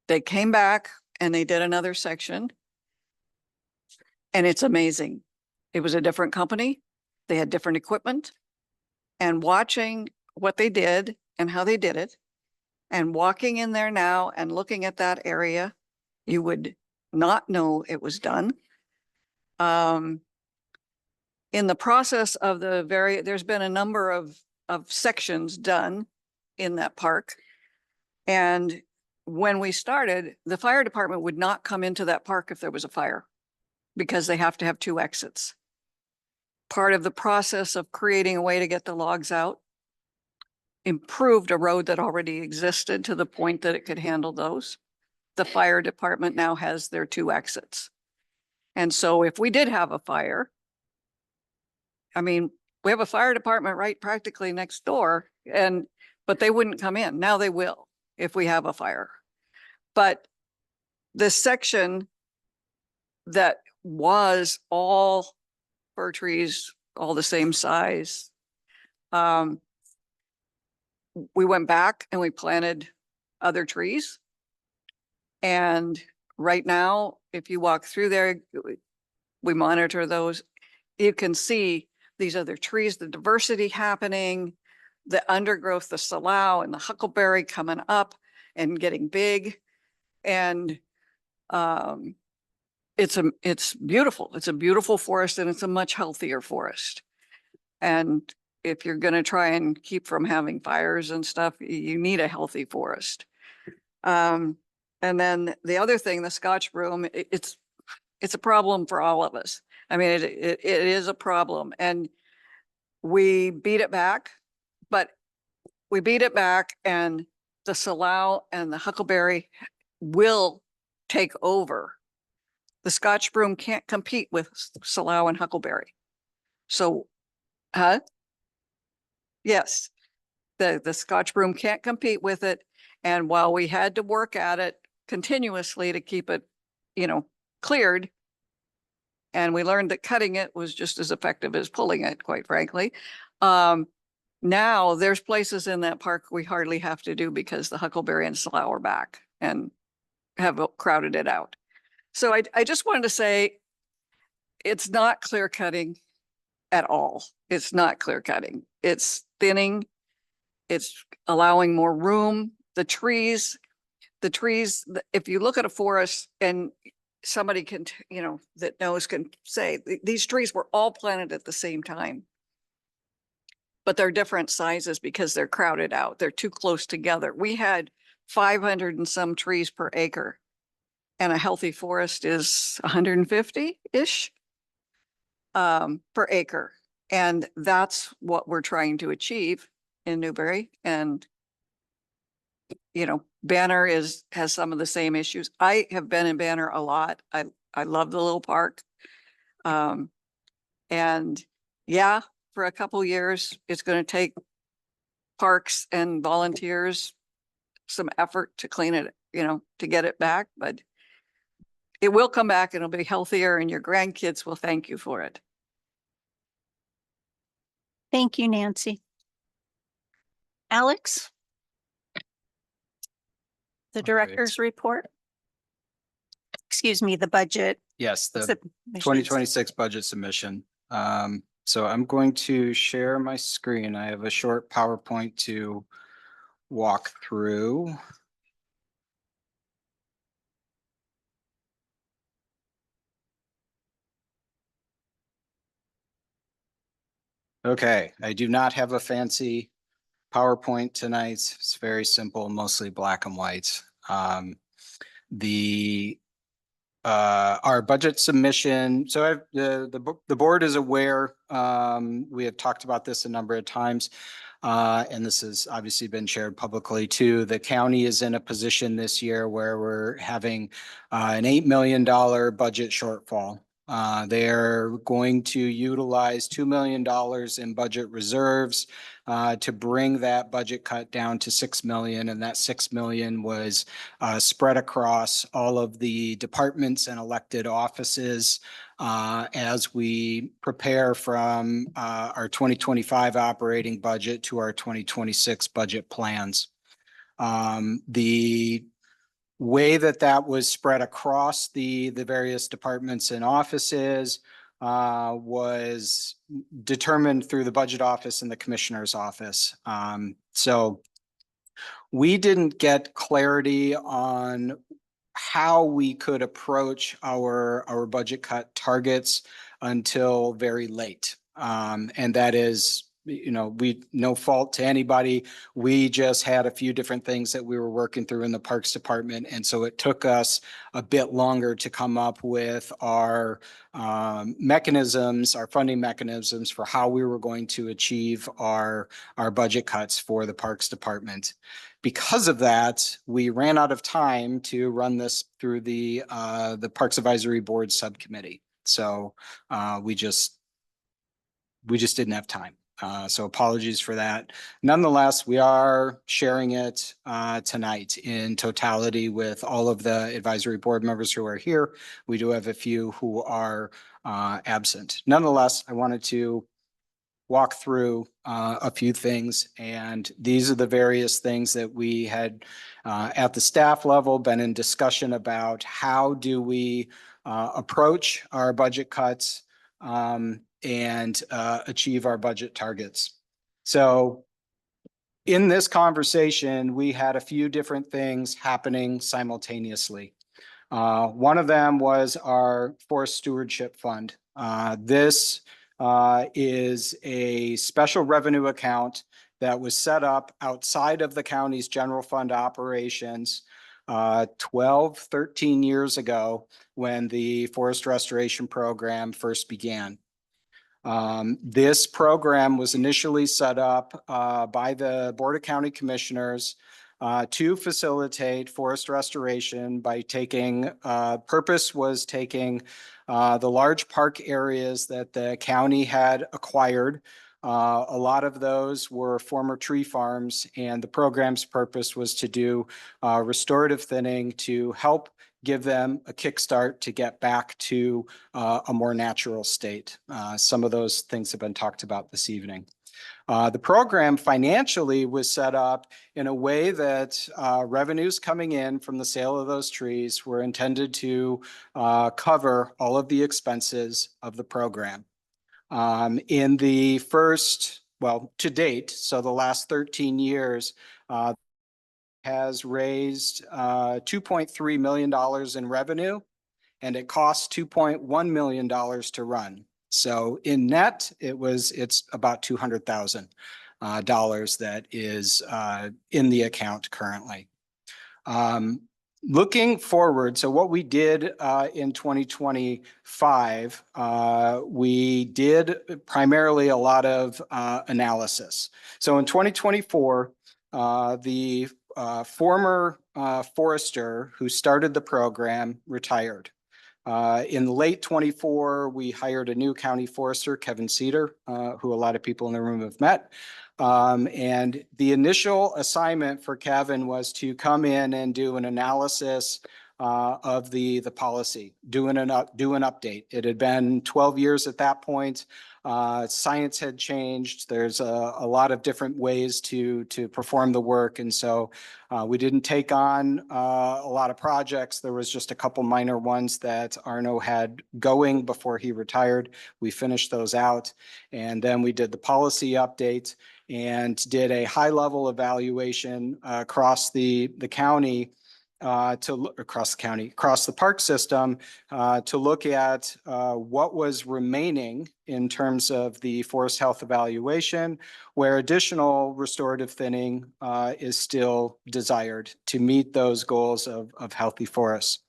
They came back and they did another section, and it's amazing. It was a different company. They had different equipment, and watching what they did and how they did it, and walking in there now and looking at that area, you would not know it was done. In the process of there's been a number of sections done in that park. And when we started, the fire department would not come into that park if there was a fire because they have to have 2 exits. Part of the process of creating a way to get the logs out improved a road that already existed to the point that it could handle those. The fire department now has their 2 exits. And so if we did have a fire, I mean, we have a fire department right practically next door, but they wouldn't come in. Now they will if we have a fire. But this section that was all fir trees, all the same size, we went back and we planted other trees. And right now, if you walk through there, we monitor those. You can see these other trees, the diversity happening, the undergrowth, the salao and the huckleberry coming up and getting big. And it's beautiful. It's a beautiful forest, and it's a much healthier forest. And if you're going to try and keep from having fires and stuff, you need a healthy forest. And then the other thing, the Scotch broom, it's a problem for all of us. I mean, it is a problem, and we beat it back, but we beat it back, and the salao and the huckleberry will take over. The Scotch broom can't compete with salao and huckleberry. So, yes, the Scotch broom can't compete with it. And while we had to work at it continuously to keep it, cleared, and we learned that cutting it was just as effective as pulling it, quite frankly. Now there's places in that park we hardly have to do because the huckleberry and salao are back and have crowded it out. So I just wanted to say, it's not clear cutting at all. It's not clear cutting. It's thinning. It's allowing more room. The trees, if you look at a forest, and somebody can, that knows can say, these trees were all planted at the same time, but they're different sizes because they're crowded out. They're too close together. We had 500 and some trees per acre, and a healthy forest is 150-ish per acre. And that's what we're trying to achieve in Newberry. And Banner has some of the same issues. I have been in Banner a lot. I love the little park. And yeah, for a couple years, it's going to take parks and volunteers some effort to clean it, to get it back, but it will come back and it'll be healthier, and your grandkids will thank you for it. Thank you, Nancy. Alex? The director's report? Excuse me, the budget. Yes, the submissions. 2026 budget submission. So I'm going to share my screen. I have a short PowerPoint to walk through. Okay, I do not have a fancy PowerPoint tonight. It's very simple, mostly black and white. The our budget submission. So the board is aware. We have talked about this a number of times. And this has obviously been shared publicly too. The county is in a position this year where we're having an $8 million budget shortfall. They're going to utilize $2 million in budget reserves to bring that budget cut down to 6 million. And that 6 million was spread across all of the departments and elected offices as we prepare from our 2025 operating budget to our 2026 budget plans. The way that was spread across the various departments and offices was determined through the budget office and the commissioner's office. So we didn't get clarity on how we could approach our budget cut targets until very late. And that is, we no fault to anybody. We just had a few different things that we were working through in the Parks Department. And so it took us a bit longer to come up with our mechanisms, our funding mechanisms for how we were going to achieve our budget cuts for the Parks Department. Because of that, we ran out of time to run this through the Parks Advisory Board subcommittee. So we just didn't have time. So apologies for that. Nonetheless, we are sharing it tonight in totality with all of the advisory board members who are here. We do have a few who are absent. Nonetheless, I wanted to walk through a few things, and these are the various things that we had at the staff level been in discussion about. How do we approach our budget cuts and achieve our budget targets? So in this conversation, we had a few different things happening simultaneously. One of them was our Forest Stewardship Fund. This is a special revenue account that was set up outside of the county's general fund operations 12, 13 years ago when the forest restoration program first began. This program was initially set up by the Board of County Commissioners to facilitate forest restoration by taking, purpose was taking the large park areas that the county had acquired. A lot of those were former tree farms, and the program's purpose was to do restorative thinning to help give them a kickstart to get back to a more natural state. Some of those things have been talked about this evening. The program financially was set up in a way that revenues coming in from the sale of those trees were intended to cover all of the expenses of the program. In the first, well, to date, so the last 13 years, has raised $2.3 million in revenue, and it costs $2.1 million to run. So in net, it's about $200,000 that is in the account currently. Looking forward, so what we did in 2025, we did primarily a lot of analysis. So in 2024, the former forester who started the program retired. In late 24, we hired a new county forester, Kevin Cedar, who a lot of people in the room have met. And the initial assignment for Kevin was to come in and do an analysis of the policy, do an update. It had been 12 years at that point. Science had changed. There's a lot of different ways to perform the work. And so we didn't take on a lot of projects. There was just a couple minor ones that Arno had going before he retired. We finished those out. And then we did the policy update and did a high level evaluation across the county across the park system to look at what was remaining in terms of the forest health evaluation, where additional restorative thinning is still desired to meet those goals of healthy forests.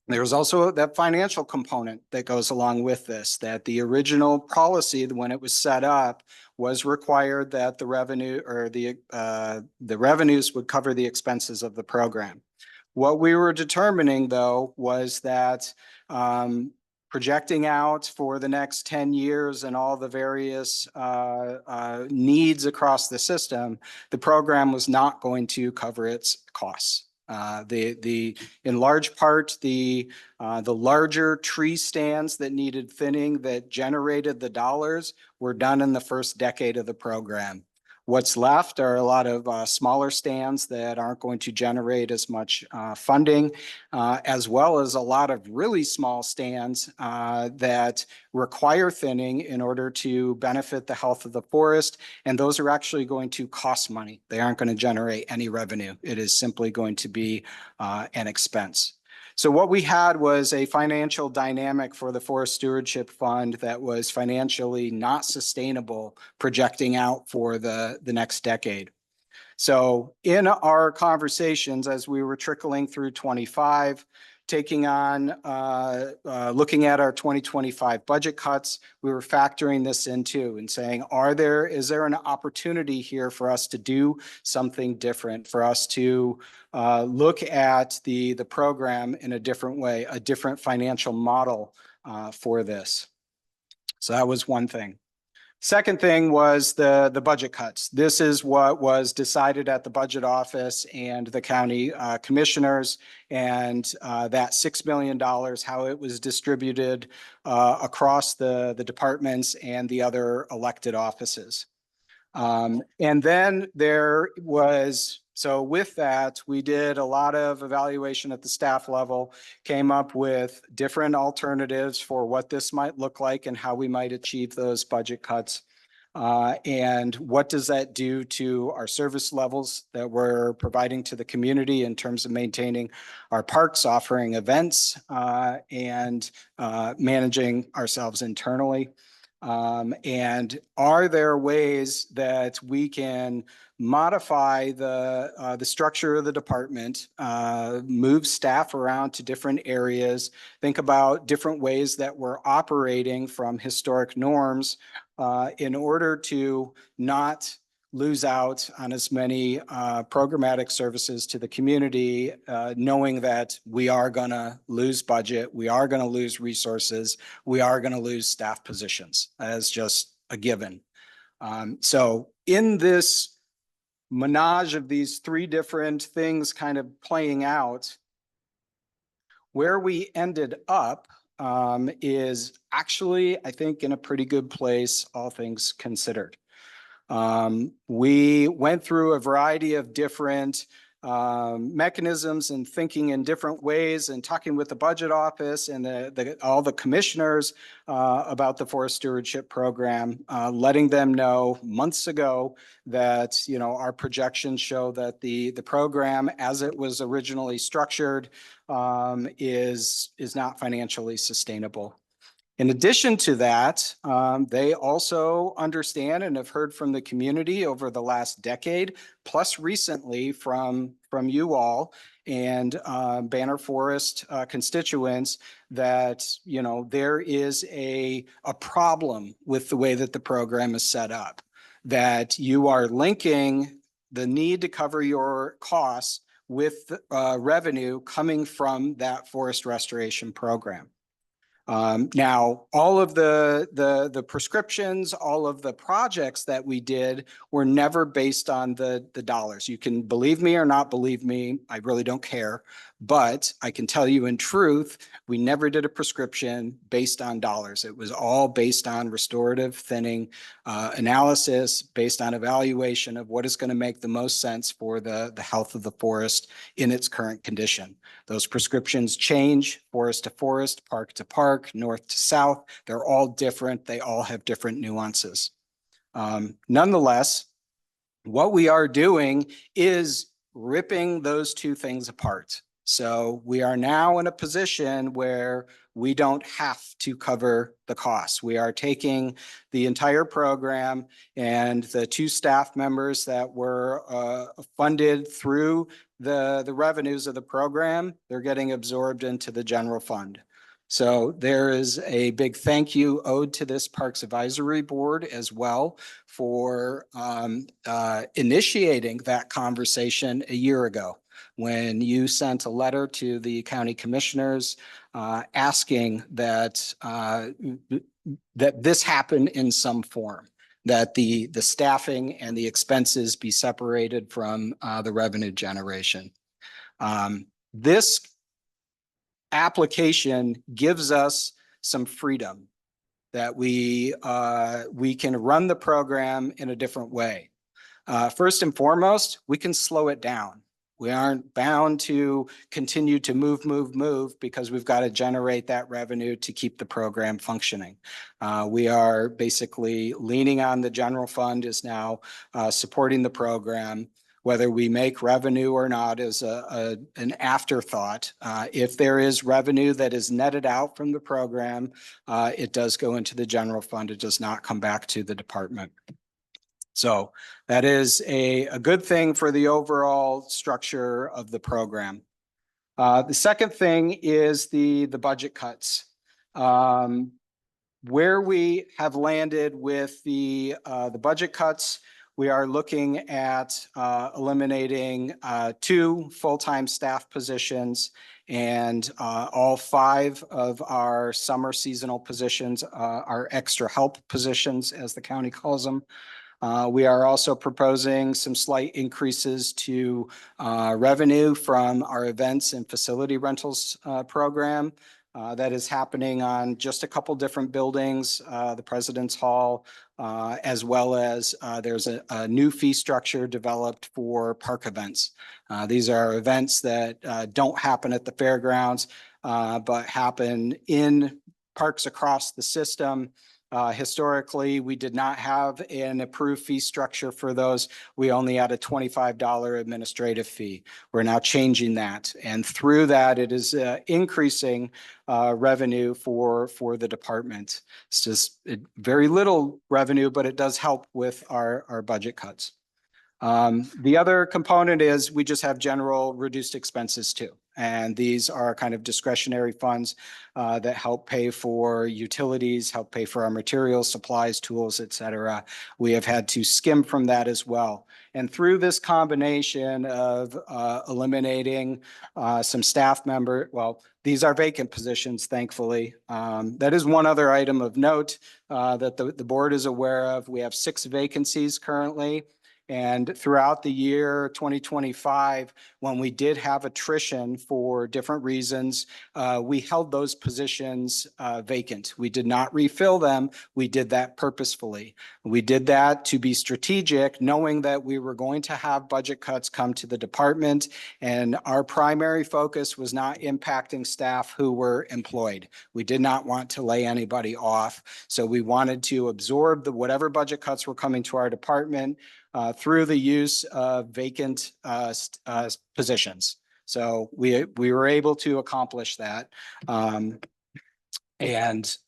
There's also that financial component that goes along with this, that the original policy, when it was set up, was required that the revenue or the revenues would cover the expenses of the program. What we were determining, though, was that projecting out for the next 10 years and all the various needs across the system, the program was not going to cover its costs. In large part, the larger tree stands that needed thinning that generated the dollars were done in the first decade of the program. What's left are a lot of smaller stands that aren't going to generate as much funding, as well as a lot of really small stands that require thinning in order to benefit the health of the forest. And those are actually going to cost money. They aren't going to generate any revenue. It is simply going to be an expense. So what we had was a financial dynamic for the Forest Stewardship Fund that was financially not sustainable projecting out for the next decade. So in our conversations, as we were trickling through 25, taking on, looking at our 2025 budget cuts, we were factoring this into and saying, is there an opportunity here for us to do something different, for us to look at the program in a different way, a different financial model for this? So that was one thing. Second thing was the budget cuts. This is what was decided at the budget office and the county commissioners, and that $6 million, how it was distributed across the departments and the other elected offices. And then there was, so with that, we did a lot of evaluation at the staff level, came up with different alternatives for what this might look like and how we might achieve those budget cuts. And what does that do to our service levels that we're providing to the community in terms of maintaining our parks, offering events, and managing ourselves internally? And are there ways that we can modify the structure of the department, move staff around to different areas, think about different ways that we're operating from historic norms in order to not lose out on as many programmatic services to the community, knowing that we are going to lose budget, we are going to lose resources, we are going to lose staff positions as just a given. So in this menage of these three different things kind of playing out, where we ended up is actually, I think, in a pretty good place, all things considered. We went through a variety of different mechanisms and thinking in different ways and talking with the budget office and all the commissioners about the forest stewardship program, letting them know months ago that, you know, our projections show that the program as it was originally structured is not financially sustainable. In addition to that, they also understand and have heard from the community over the last decade, plus recently from you all and Banner Forest constituents, that, you know, there is a problem with the way that the program is set up, that you are linking the need to cover your costs with revenue coming from that forest restoration program. Now, all of the prescriptions, all of the projects that we did were never based on the dollars. You can believe me or not believe me, I really don't care. But I can tell you in truth, we never did a prescription based on dollars. It was all based on restorative thinning analysis, based on evaluation of what is going to make the most sense for the health of the forest in its current condition. Those prescriptions change forest to forest, park to park, north to south. They're all different. They all have different nuances. Nonetheless, what we are doing is ripping those two things apart. So we are now in a position where we don't have to cover the costs. We are taking the entire program, and the two staff members that were funded through the revenues of the program, they're getting absorbed into the general fund. So there is a big thank you owed to this Parks Advisory Board as well for initiating that conversation a year ago when you sent a letter to the county commissioners asking that that this happen in some form, that the staffing and the expenses be separated from the revenue generation. This application gives us some freedom that we can run the program in a different way. First and foremost, we can slow it down. We aren't bound to continue to move because we've got to generate that revenue to keep the program functioning. We are basically leaning on the general fund is now supporting the program. Whether we make revenue or not is an afterthought. If there is revenue that is netted out from the program, it does go into the general fund. It does not come back to the department. So that is a good thing for the overall structure of the program. The second thing is the budget cuts. Where we have landed with the budget cuts, we are looking at eliminating 2 full-time staff positions, and all 5 of our summer seasonal positions are extra help positions, as the county calls them. We are also proposing some slight increases to revenue from our events and facility rentals program. That is happening on just a couple different buildings, the President's Hall, as well as there's a new fee structure developed for park events. These are events that don't happen at the fairgrounds, but happen in parks across the system. Historically, we did not have an approved fee structure for those. We only had a $25 administrative fee. We're now changing that. And through that, it is increasing revenue for the department. It's just very little revenue, but it does help with our budget cuts. The other component is we just have general reduced expenses too. And these are kind of discretionary funds that help pay for utilities, help pay for our materials, supplies, tools, et cetera. We have had to skim from that as well. And through this combination of eliminating some staff member, well, these are vacant positions, thankfully. That is one other item of note that the board is aware of. We have 6 vacancies currently. And throughout the year 2025, when we did have attrition for different reasons, we held those positions vacant. We did not refill them. We did that purposefully. We did that to be strategic, knowing that we were going to have budget cuts come to the department. And our primary focus was not impacting staff who were employed. We did not want to lay anybody off. So we wanted to absorb whatever budget cuts were coming to our department through the use of vacant positions. So we were able to accomplish that. And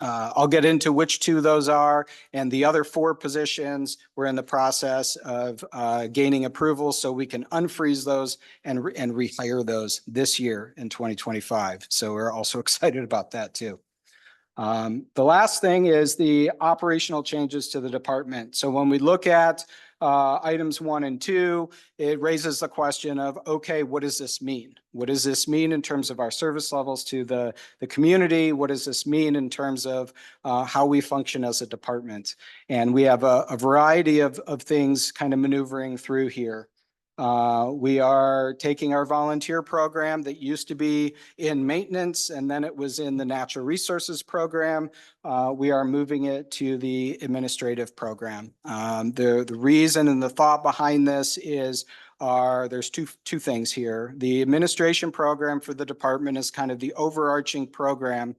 I'll get into which 2 those are. And the other 4 positions, we're in the process of gaining approval so we can unfreeze those and rehire those this year in 2025. So we're also excited about that too. The last thing is the operational changes to the department. So when we look at items 1 and 2, it raises the question of, okay, what does this mean? What does this mean in terms of our service levels to the community? What does this mean in terms of how we function as a department? And we have a variety of things kind of maneuvering through here. We are taking our volunteer program that used to be in maintenance and then it was in the natural resources program. We are moving it to the administrative program. The reason and the thought behind this is there's two things here. The administration program for the department is kind of the overarching program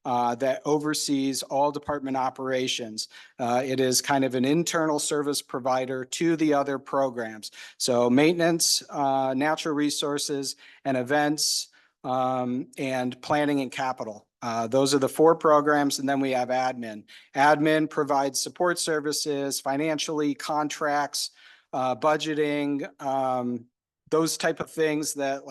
that oversees all department operations. It is kind of an internal service provider to the other programs. So maintenance, natural resources, and events, and planning and capital. Those are the 4 programs, and then we have admin. Admin provides support services, financially, contracts, budgeting, those type of things that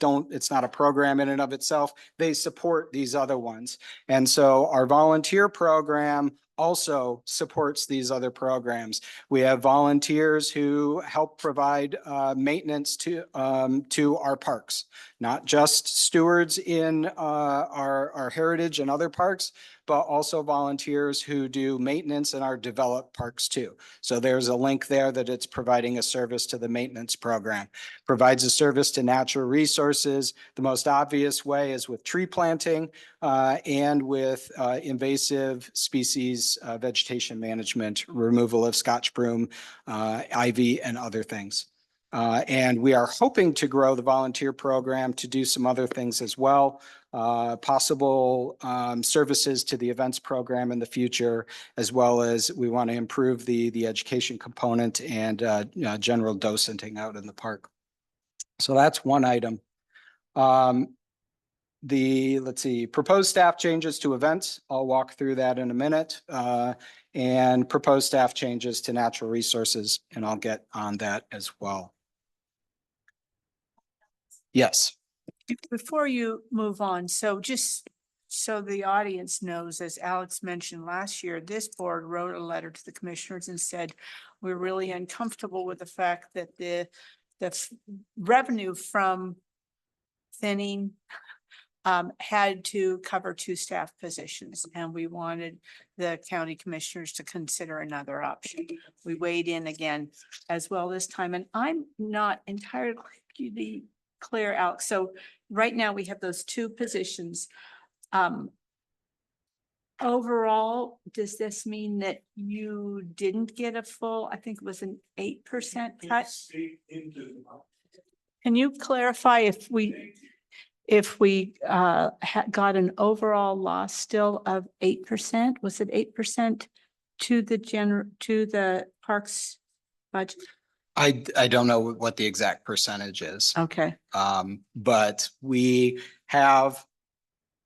it's not a program in and of itself. They support these other ones. And so our volunteer program also supports these other programs. We have volunteers who help provide maintenance to our parks, not just stewards in our heritage and other parks, but also volunteers who do maintenance in our developed parks too. So there's a link there that it's providing a service to the maintenance program. Provides a service to natural resources. The most obvious way is with tree planting and with invasive species vegetation management, removal of Scotch broom, ivy, and other things. And we are hoping to grow the volunteer program to do some other things as well. Possible services to the events program in the future, as well as we want to improve the education component and general docenting out in the park. So that's one item. Let's see, proposed staff changes to events. I'll walk through that in a minute. And proposed staff changes to natural resources, and I'll get on that as well. Yes. Before you move on, so just so the audience knows, as Alex mentioned last year, this board wrote a letter to the commissioners and said, we're really uncomfortable with the fact that the revenue from thinning had to cover 2 staff positions, and we wanted the county commissioners to consider another option. We weighed in again as well this time, and I'm not entirely clear out. So right now we have those 2 positions. Overall, does this mean that you didn't get a full, I think it was an 8% cut? Can you clarify if we got an overall loss still of 8%? Was it 8% to the parks budget? I don't know what the exact percentage is. Okay. But we have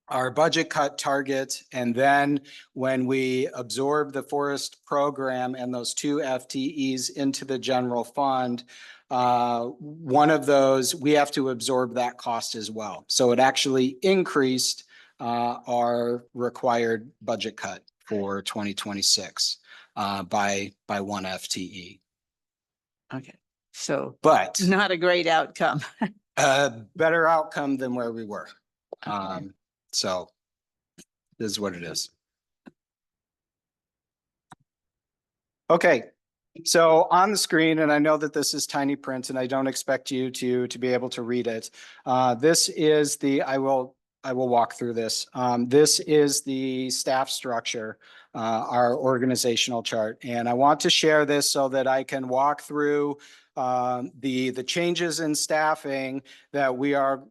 our budget cut target, and then when we absorb the forest program and those 2 FTEs into the general fund, one of those, we have to absorb that cost as well. So it actually increased our required budget cut for 2026 by 1 FTE. Okay. So, but not a great outcome. Better outcome than where we were. So this is what it is. Okay, so on the screen, and I know that this is tiny print and I don't expect you to be able to read it. This is I will walk through this. This is the staff structure, our organizational chart. And I want to share this so that I can walk through the changes in staffing that we are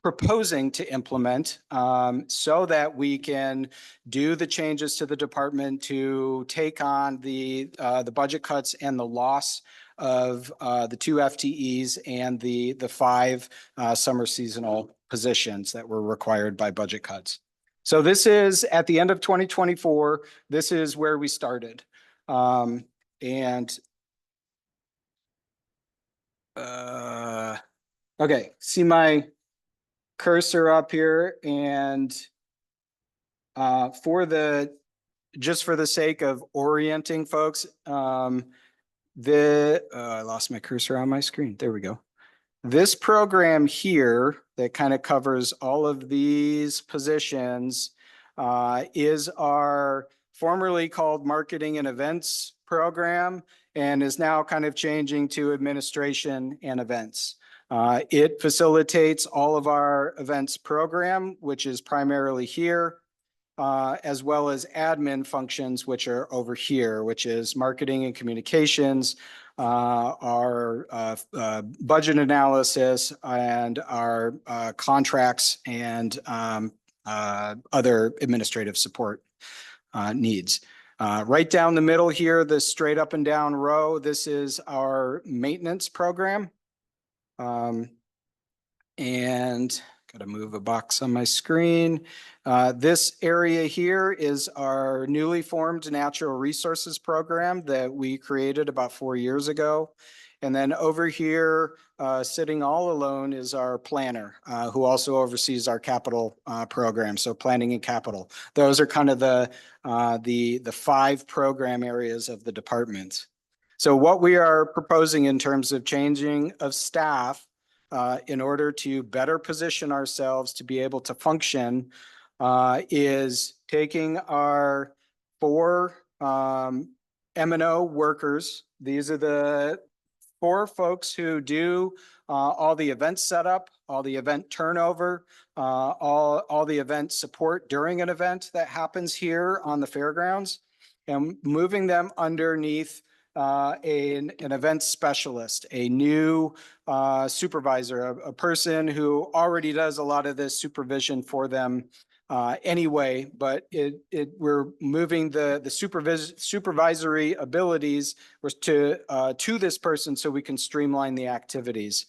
proposing to implement so that we can do the changes to the department to take on the budget cuts and the loss of the 2 FTEs and the 5 summer seasonal positions that were required by budget cuts. So this is at the end of 2024. This is where we started. Okay, see my cursor up here, and just for the sake of orienting folks, I lost my cursor on my screen. There we go. This program here that kind of covers all of these positions is our formerly called marketing and events program. and is now kind of changing to administration and events. It facilitates all of our events program, which is primarily here, as well as admin functions, which are over here, which is marketing and communications, our budget analysis, and our contracts and other administrative support needs. Right down the middle here, the straight up and down row, this is our maintenance program. And got to move a box on my screen. This area here is our newly formed natural resources program that we created about 4 years ago. And then over here, sitting all alone, is our planner, who also oversees our capital program. So planning and capital. Those are kind of the 5 program areas of the department. So what we are proposing in terms of changing of staff in order to better position ourselves to be able to function is taking our 4 M&O workers. These are the 4 folks who do all the event setup, all the event turnover, all the event support during an event that happens here on the fairgrounds, and moving them underneath an event specialist, a new supervisor, a person who already does a lot of this supervision for them anyway, but we're moving the supervisory abilities to this person so we can streamline the activities.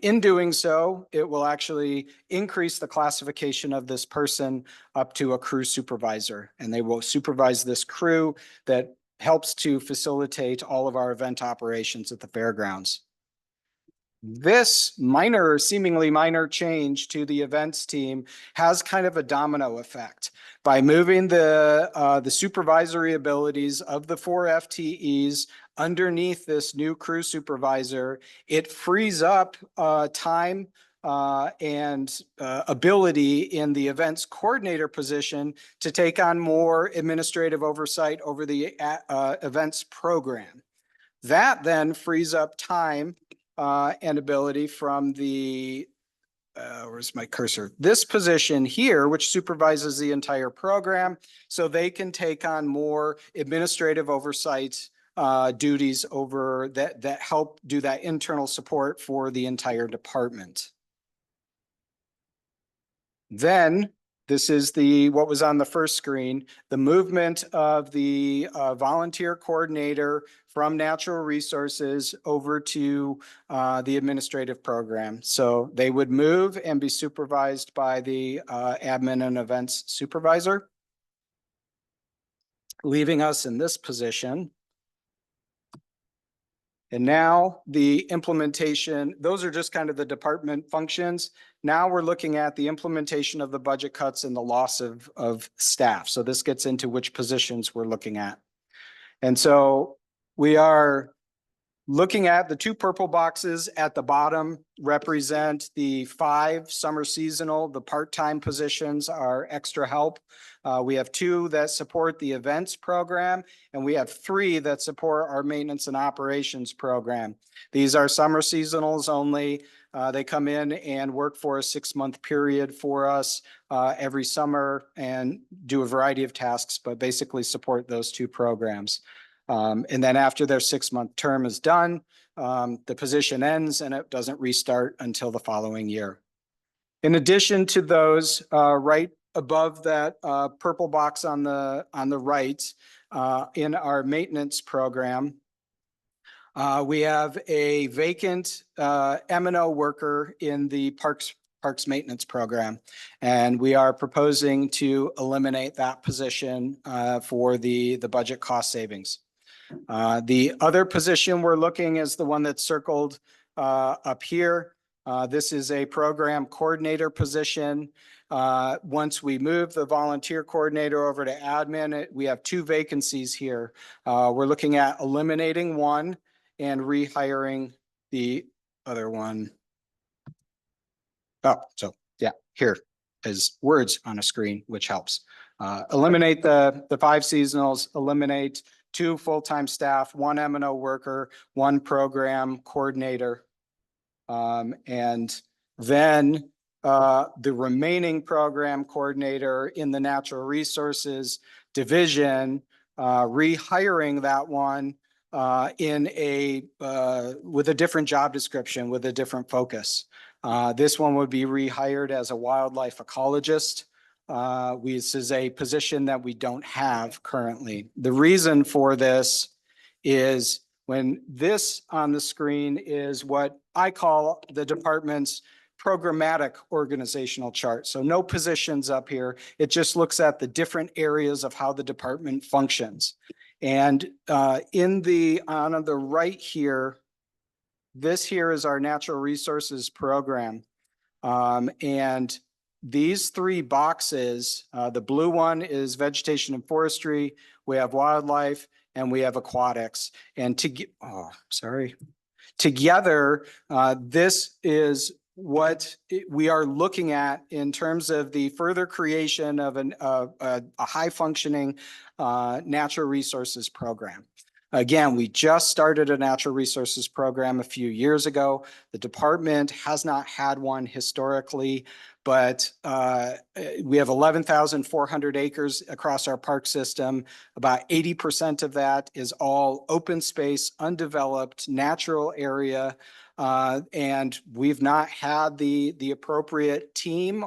In doing so, it will actually increase the classification of this person up to a crew supervisor, and they will supervise this crew that helps to facilitate all of our event operations at the fairgrounds. This seemingly minor change to the events team has kind of a domino effect. By moving the supervisory abilities of the 4 FTEs underneath this new crew supervisor, it frees up time and ability in the events coordinator position to take on more administrative oversight over the events program. That then frees up time and ability from the, where's my cursor? This position here, which supervises the entire program, so they can take on more administrative oversight duties over that help do that internal support for the entire department. Then this is what was on the first screen, the movement of the volunteer coordinator from natural resources over to the administrative program. So they would move and be supervised by the admin and events supervisor, leaving us in this position. And now the implementation, those are just kind of the department functions. Now we're looking at the implementation of the budget cuts and the loss of staff. So this gets into which positions we're looking at. And so we are looking at the 2 purple boxes at the bottom represent the 5 summer seasonal, the part-time positions are extra help. We have 2 that support the events program, and we have 3 that support our maintenance and operations program. These are summer seasonals only. They come in and work for a 6-month period for us every summer and do a variety of tasks, but basically support those 2 programs. And then after their 6-month term is done, the position ends and it doesn't restart until the following year. In addition to those, right above that purple box on the right, in our maintenance program, we have a vacant M&O worker in the parks maintenance program, and we are proposing to eliminate that position for the budget cost savings. The other position we're looking is the one that's circled up here. This is a program coordinator position. Once we move the volunteer coordinator over to admin, we have 2 vacancies here. We're looking at eliminating one and rehiring the other one. Oh, so yeah, here is words on a screen, which helps. Eliminate the 5 seasonals, eliminate 2 full-time staff, 1 M&O worker, 1 program coordinator. And then the remaining program coordinator in the natural resources division, rehiring that one with a different job description, with a different focus. This one would be rehired as a wildlife ecologist. This is a position that we don't have currently. The reason for this is when this on the screen is what I call the department's programmatic organizational chart. So no positions up here. It just looks at the different areas of how the department functions. And on the right here, this here is our natural resources program. And these 3 boxes, the blue one is vegetation and forestry, we have wildlife, and we have aquatics. And together, this is what we are looking at in terms of the further creation of a high functioning natural resources program. Again, we just started a natural resources program a few years ago. The department has not had one historically, but we have 11,400 acres across our park system. About 80% of that is all open space, undeveloped, natural area. And we've not had the appropriate team,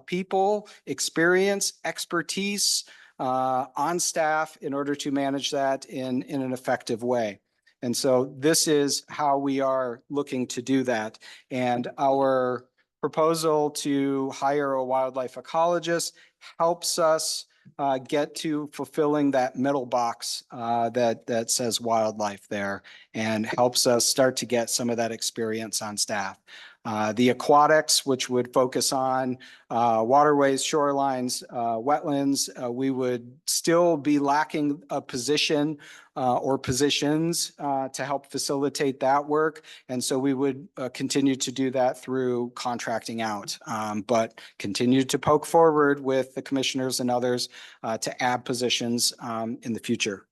people, experience, expertise on staff in order to manage that in an effective way. And so this is how we are looking to do that. And our proposal to hire a wildlife ecologist helps us get to fulfilling that middle box that says wildlife there, and helps us start to get some of that experience on staff. The aquatics, which would focus on waterways, shorelines, wetlands, we would still be lacking a position or positions to help facilitate that work. And so we would continue to do that through contracting out, but continue to poke forward with the commissioners and others to add positions in the future.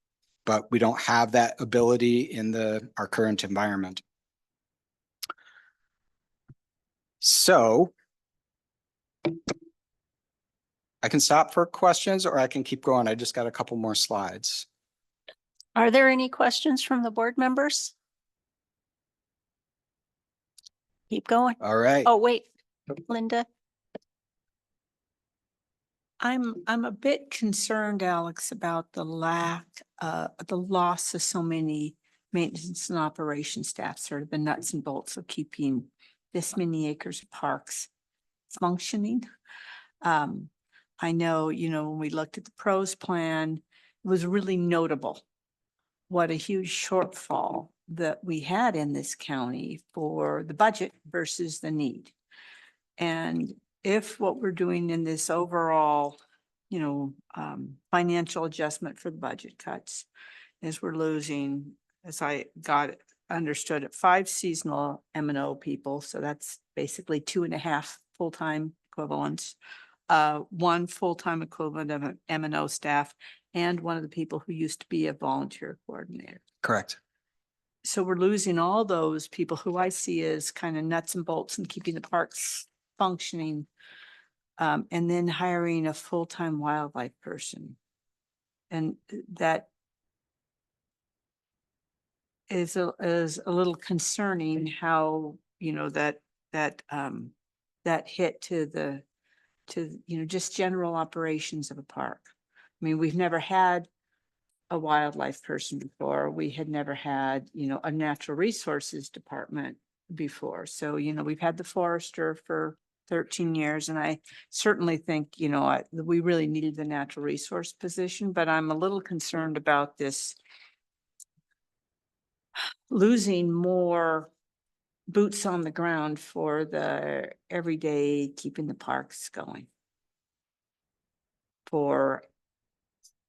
But we don't have that ability in our current environment. So I can stop for questions or I can keep going. I just got a couple more slides. Are there any questions from the board members? Keep going. All right. Oh, wait, Linda. I'm a bit concerned, Alex, about the loss of so many maintenance and operation staff, sort of the nuts and bolts of keeping this many acres of parks functioning. I know, when we looked at the pros plan, it was really notable what a huge shortfall that we had in this county for the budget versus the need. And if what we're doing in this overall, financial adjustment for the budget cuts is we're losing, as I understood it, 5 seasonal M&O people. So that's basically 2.5 full-time equivalents, 1 full-time equivalent of M&O staff, and one of the people who used to be a volunteer coordinator. Correct. So we're losing all those people who I see as kind of nuts and bolts and keeping the parks functioning, and then hiring a full-time wildlife person. And that is a little concerning how, that hit to just general operations of a park. I mean, we've never had a wildlife person before. We had never had, a natural resources department before. So, we've had the forester for 13 years. And I certainly think, we really needed the natural resource position, but I'm a little concerned about this losing more boots on the ground for the everyday keeping the parks going. For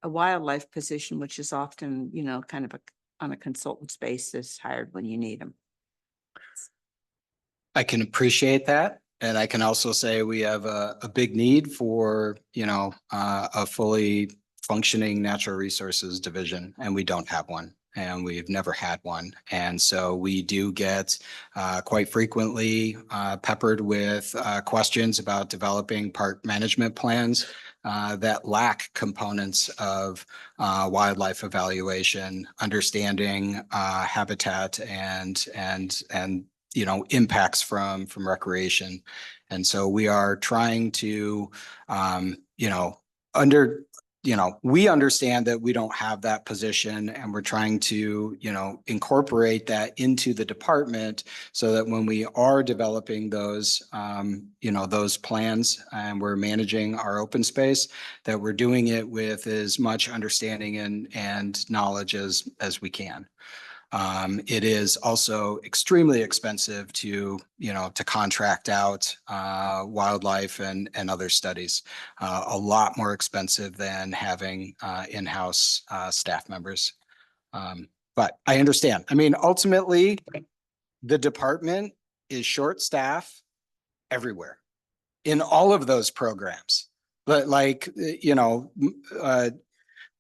a wildlife position, which is often, kind of on a consultant's basis, hired when you need them. I can appreciate that. And I can also say we have a big need for, a fully functioning natural resources division, and we don't have one. And we've never had one. And so we do get quite frequently peppered with questions about developing park management plans that lack components of wildlife evaluation, understanding habitat and impacts from recreation. And so we are trying to we understand that we don't have that position, and we're trying to, incorporate that into the department so that when we are developing those, those plans and we're managing our open space, that we're doing it with as much understanding and knowledge as we can. It is also extremely expensive to contract out wildlife and other studies. A lot more expensive than having in-house staff members. But I understand. I mean, ultimately, the department is short staff everywhere in all of those programs. But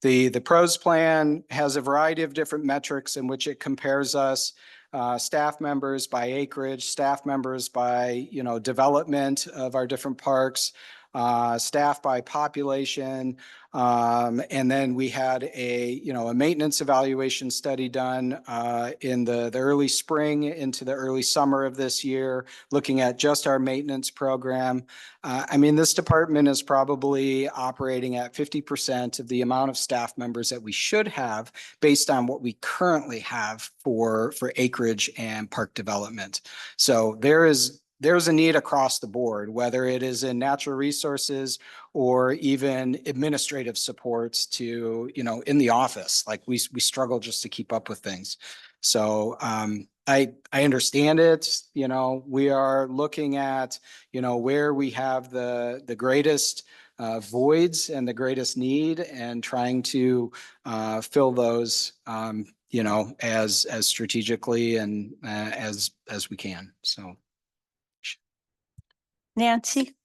the PROS plan has a variety of different metrics in which it compares us, staff members by acreage, staff members by, development of our different parks, staff by population. And then we had a maintenance evaluation study done in the early spring into the early summer of this year, looking at just our maintenance program. I mean, this department is probably operating at 50% of the amount of staff members that we should have based on what we currently have for acreage and park development. So there's a need across the board, whether it is in natural resources or even administrative supports to, in the office. Like we struggle just to keep up with things. So I understand it. We are looking at, where we have the greatest voids and the greatest need, and trying to fill those, as strategically and as we can. So. Nancy?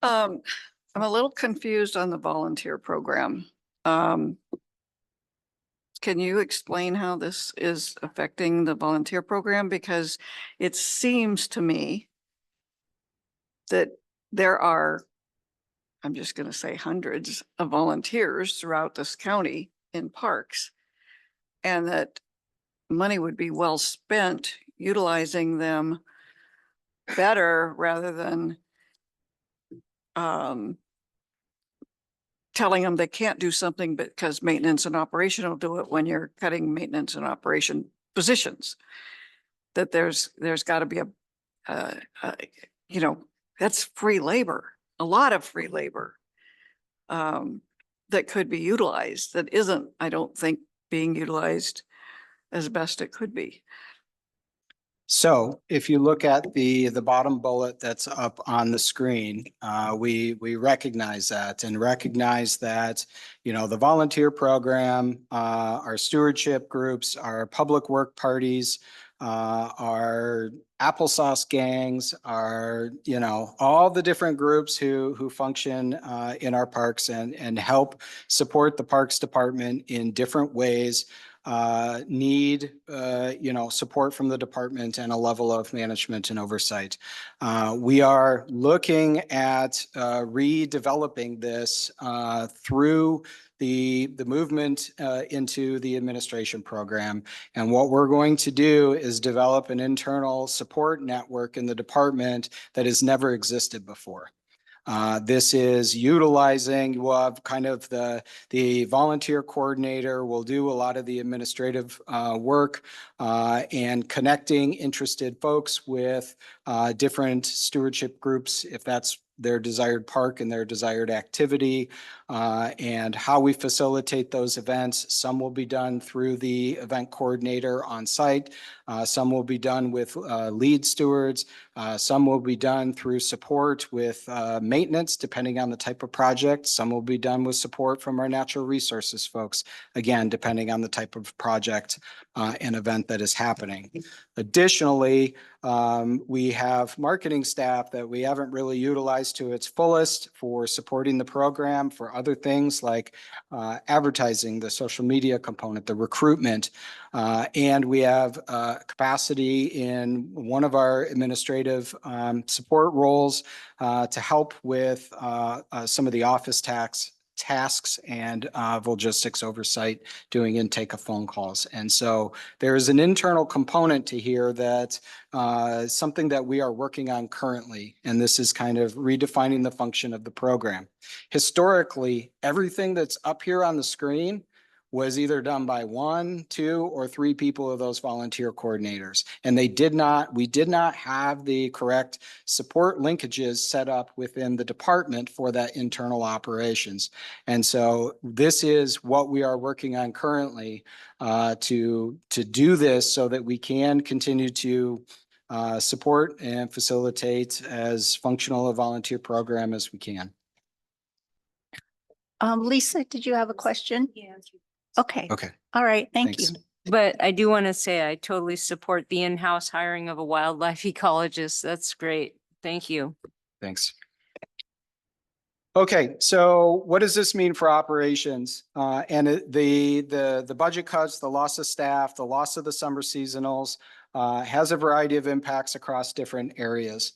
I'm a little confused on the volunteer program. Can you explain how this is affecting the volunteer program? Because it seems to me that there are, I'm just going to say hundreds of volunteers throughout this county in parks, and that money would be well spent utilizing them better rather than telling them they can't do something because maintenance and operation will do it when you're cutting maintenance and operation positions. That there's got to be that's free labor, a lot of free labor that could be utilized, that isn't, I don't think, being utilized as best it could be. So if you look at the bottom bullet that's up on the screen, we recognize that the volunteer program, our stewardship groups, our public work parties, our applesauce gangs, our all the different groups who function in our parks and help support the Parks Department in different ways. Need support from the department and a level of management and oversight. We are looking at redeveloping this through the movement into the administration program. And what we're going to do is develop an internal support network in the department that has never existed before. This is utilizing, we'll have kind of the volunteer coordinator will do a lot of the administrative work and connecting interested folks with different stewardship groups, if that's their desired park and their desired activity, and how we facilitate those events. Some will be done through the event coordinator on site. Some will be done with lead stewards. Some will be done through support with maintenance, depending on the type of project. Some will be done with support from our natural resources folks, again, depending on the type of project and event that is happening. Additionally, we have marketing staff that we haven't really utilized to its fullest for supporting the program for other things like advertising, the social media component, the recruitment. And we have capacity in one of our administrative support roles to help with some of the office tasks and logistics oversight, doing intake of phone calls. And so there is an internal component to here that something that we are working on currently, and this is kind of redefining the function of the program. Historically, everything that's up here on the screen was either done by 1, 2, or 3 people of those volunteer coordinators. And we did not have the correct support linkages set up within the department for that internal operations. And so this is what we are working on currently to do this so that we can continue to support and facilitate as functional a volunteer program as we can. Lisa, did you have a question? Okay. Okay. All right. Thank you. Thanks. But I do want to say I totally support the in-house hiring of a wildlife ecologist. That's great. Thank you. Thanks. Okay, so what does this mean for operations? The budget cuts, the loss of staff, the loss of the summer seasonals has a variety of impacts across different areas.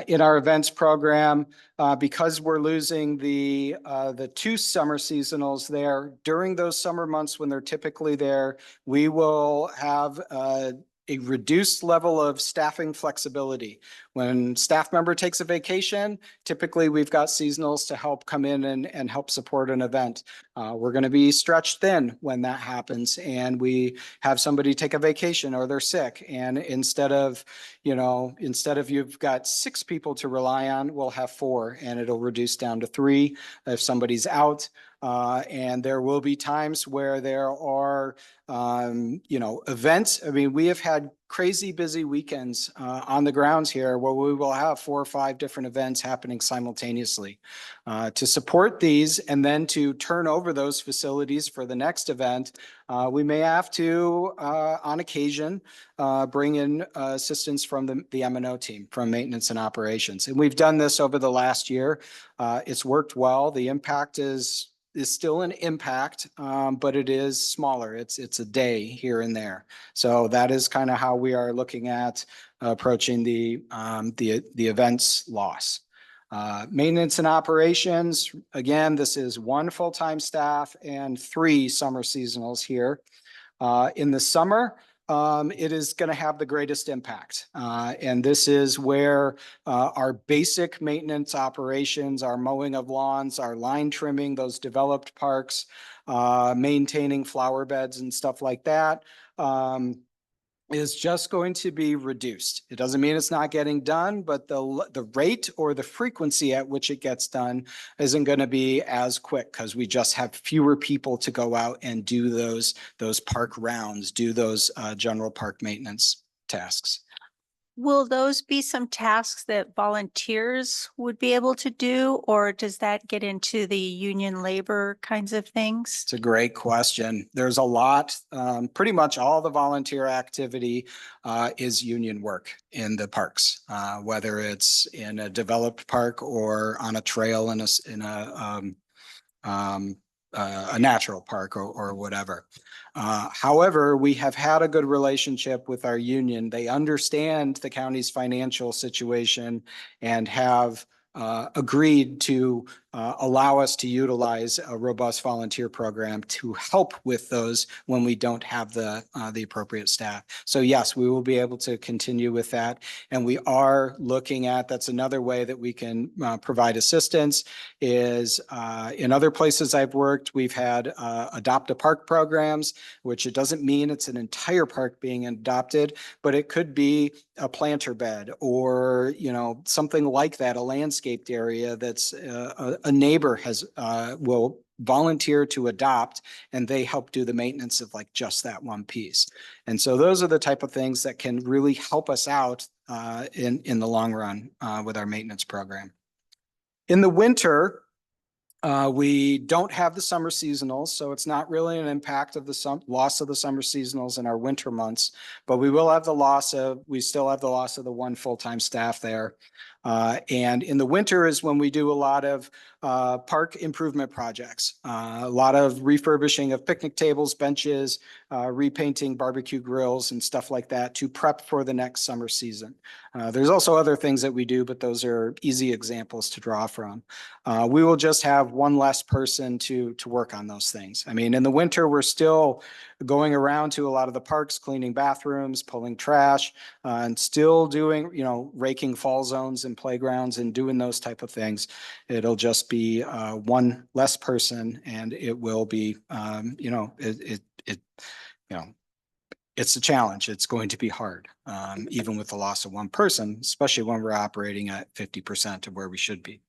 In our events program, because we're losing the 2 summer seasonals there, during those summer months when they're typically there, we will have a reduced level of staffing flexibility. When staff member takes a vacation, typically we've got seasonals to help come in and help support an event. We're going to be stretched thin when that happens and we have somebody take a vacation or they're sick. And instead of you've got 6 people to rely on, we'll have 4 and it'll reduce down to 3 if somebody's out. And there will be times where there are, events. I mean, we have had crazy busy weekends on the grounds here where we will have 4 or 5 different events happening simultaneously. To support these and then to turn over those facilities for the next event, we may have to, on occasion, bring in assistance from the M&O team, from maintenance and operations. And we've done this over the last year. It's worked well. The impact is still an impact, but it is smaller. It's a day here and there. So that is kind of how we are looking at approaching the events loss. Maintenance and operations, again, this is 1 full-time staff and 3 summer seasonals here. In the summer, it is going to have the greatest impact. And this is where our basic maintenance operations, our mowing of lawns, our line trimming, those developed parks, maintaining flower beds and stuff like that, is just going to be reduced. It doesn't mean it's not getting done, but the rate or the frequency at which it gets done isn't going to be as quick because we just have fewer people to go out and do those park rounds, do those general park maintenance tasks. Will those be some tasks that volunteers would be able to do, or does that get into the union labor kinds of things? It's a great question. There's a lot, pretty much all the volunteer activity is union work in the parks, whether it's in a developed park or on a trail in a natural park or whatever. However, we have had a good relationship with our union. They understand the county's financial situation and have agreed to allow us to utilize a robust volunteer program to help with those when we don't have the appropriate staff. So yes, we will be able to continue with that. And we are looking at, that's another way that we can provide assistance is in other places I've worked, we've had adopt a park programs, which it doesn't mean it's an entire park being adopted, but it could be a planter bed or, something like that, a landscaped area that's a neighbor will volunteer to adopt and they help do the maintenance of like just that one piece. And so those are the type of things that can really help us out in the long run with our maintenance program. In the winter, We don't have the summer seasonals, so it's not really an impact of the loss of the summer seasonals in our winter months, but we still have the loss of the one full-time staff there. And in the winter is when we do a lot of park improvement projects, a lot of refurbishing of picnic tables, benches, repainting barbecue grills and stuff like that to prep for the next summer season. There's also other things that we do, but those are easy examples to draw from. We will just have one less person to work on those things. I mean, in the winter, we're still going around to a lot of the parks, cleaning bathrooms, pulling trash, and still doing, raking fall zones and playgrounds and doing those type of things. It'll just be one less person, and it will be, it's a challenge. It's going to be hard, even with the loss of one person, especially when we're operating at 50% of where we should be.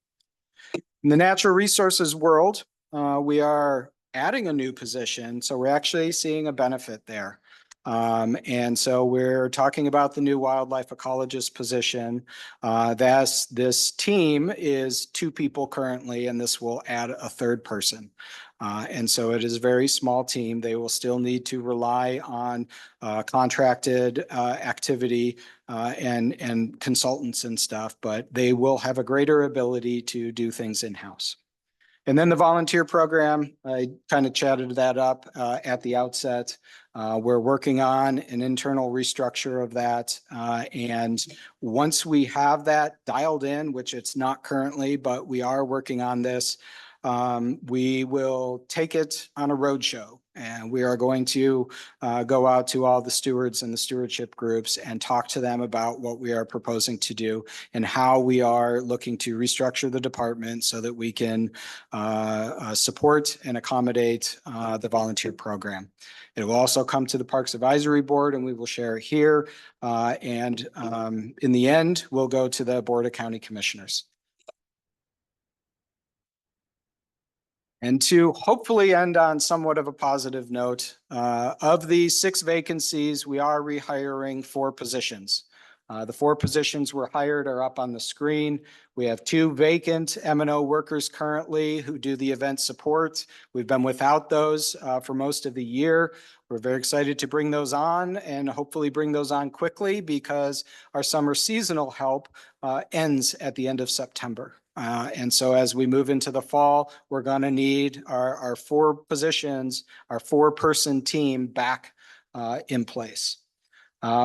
In the natural resources world, we are adding a new position, so we're actually seeing a benefit there. And so we're talking about the new wildlife ecologist position. This team is 2 people currently, and this will add a 3rd person. And so it is a very small team. They will still need to rely on contracted activity and consultants and stuff, but they will have a greater ability to do things in-house. And then the volunteer program, I kind of chatted that up at the outset. We're working on an internal restructure of that. And once we have that dialed in, which it's not currently, but we are working on this, we will take it on a roadshow, and we are going to go out to all the stewards and the stewardship groups and talk to them about what we are proposing to do and how we are looking to restructure the department so that we can support and accommodate the volunteer program. It will also come to the Parks Advisory Board, and we will share it here. And in the end, we'll go to the Board of County Commissioners. And to hopefully end on somewhat of a positive note, of the 6 vacancies, we are rehiring 4 positions. The 4 positions were hired are up on the screen. We have 2 vacant M&O workers currently who do the event support. We've been without those for most of the year. We're very excited to bring those on and hopefully bring those on quickly because our summer seasonal help ends at the end of September. And so as we move into the fall, we're going to need our 4 positions, our 4-person team back in place.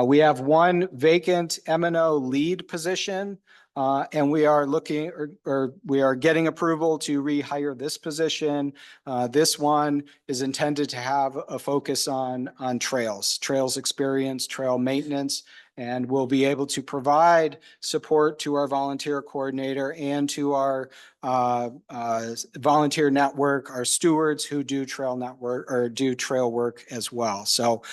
We have 1 vacant M&O lead position, and we are looking or we are getting approval to rehire this position. This one is intended to have a focus on trails experience, trail maintenance, and we'll be able to provide support to our volunteer coordinator and to our volunteer network, our stewards who do trail network or do trail work as well. So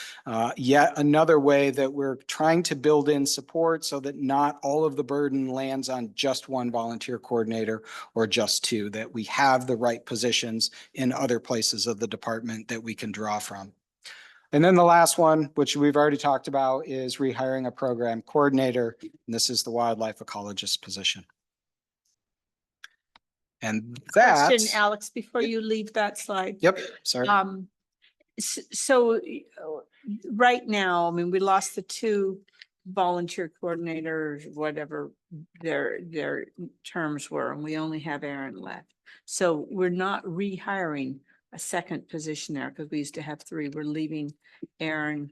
yet another way that we're trying to build in support so that not all of the burden lands on just one volunteer coordinator or just 2, that we have the right positions in other places of the department that we can draw from. And then the last one, which we've already talked about, is rehiring a program coordinator. And this is the wildlife ecologist position. And that. Question, Alex, before you leave that slide. Yep, sorry. So right now, I mean, we lost the 2 volunteer coordinators, whatever their terms were, and we only have Aaron left. So we're not rehiring a 2nd position there because we used to have 3. We're leaving Aaron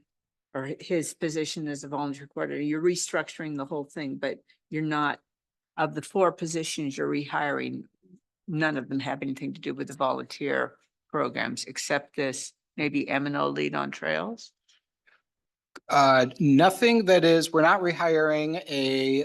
or his position as a volunteer coordinator. You're restructuring the whole thing, but you're not, of the 4 positions you're rehiring, none of them have anything to do with the volunteer programs except this maybe M&O lead on trails. Nothing that is, we're not rehiring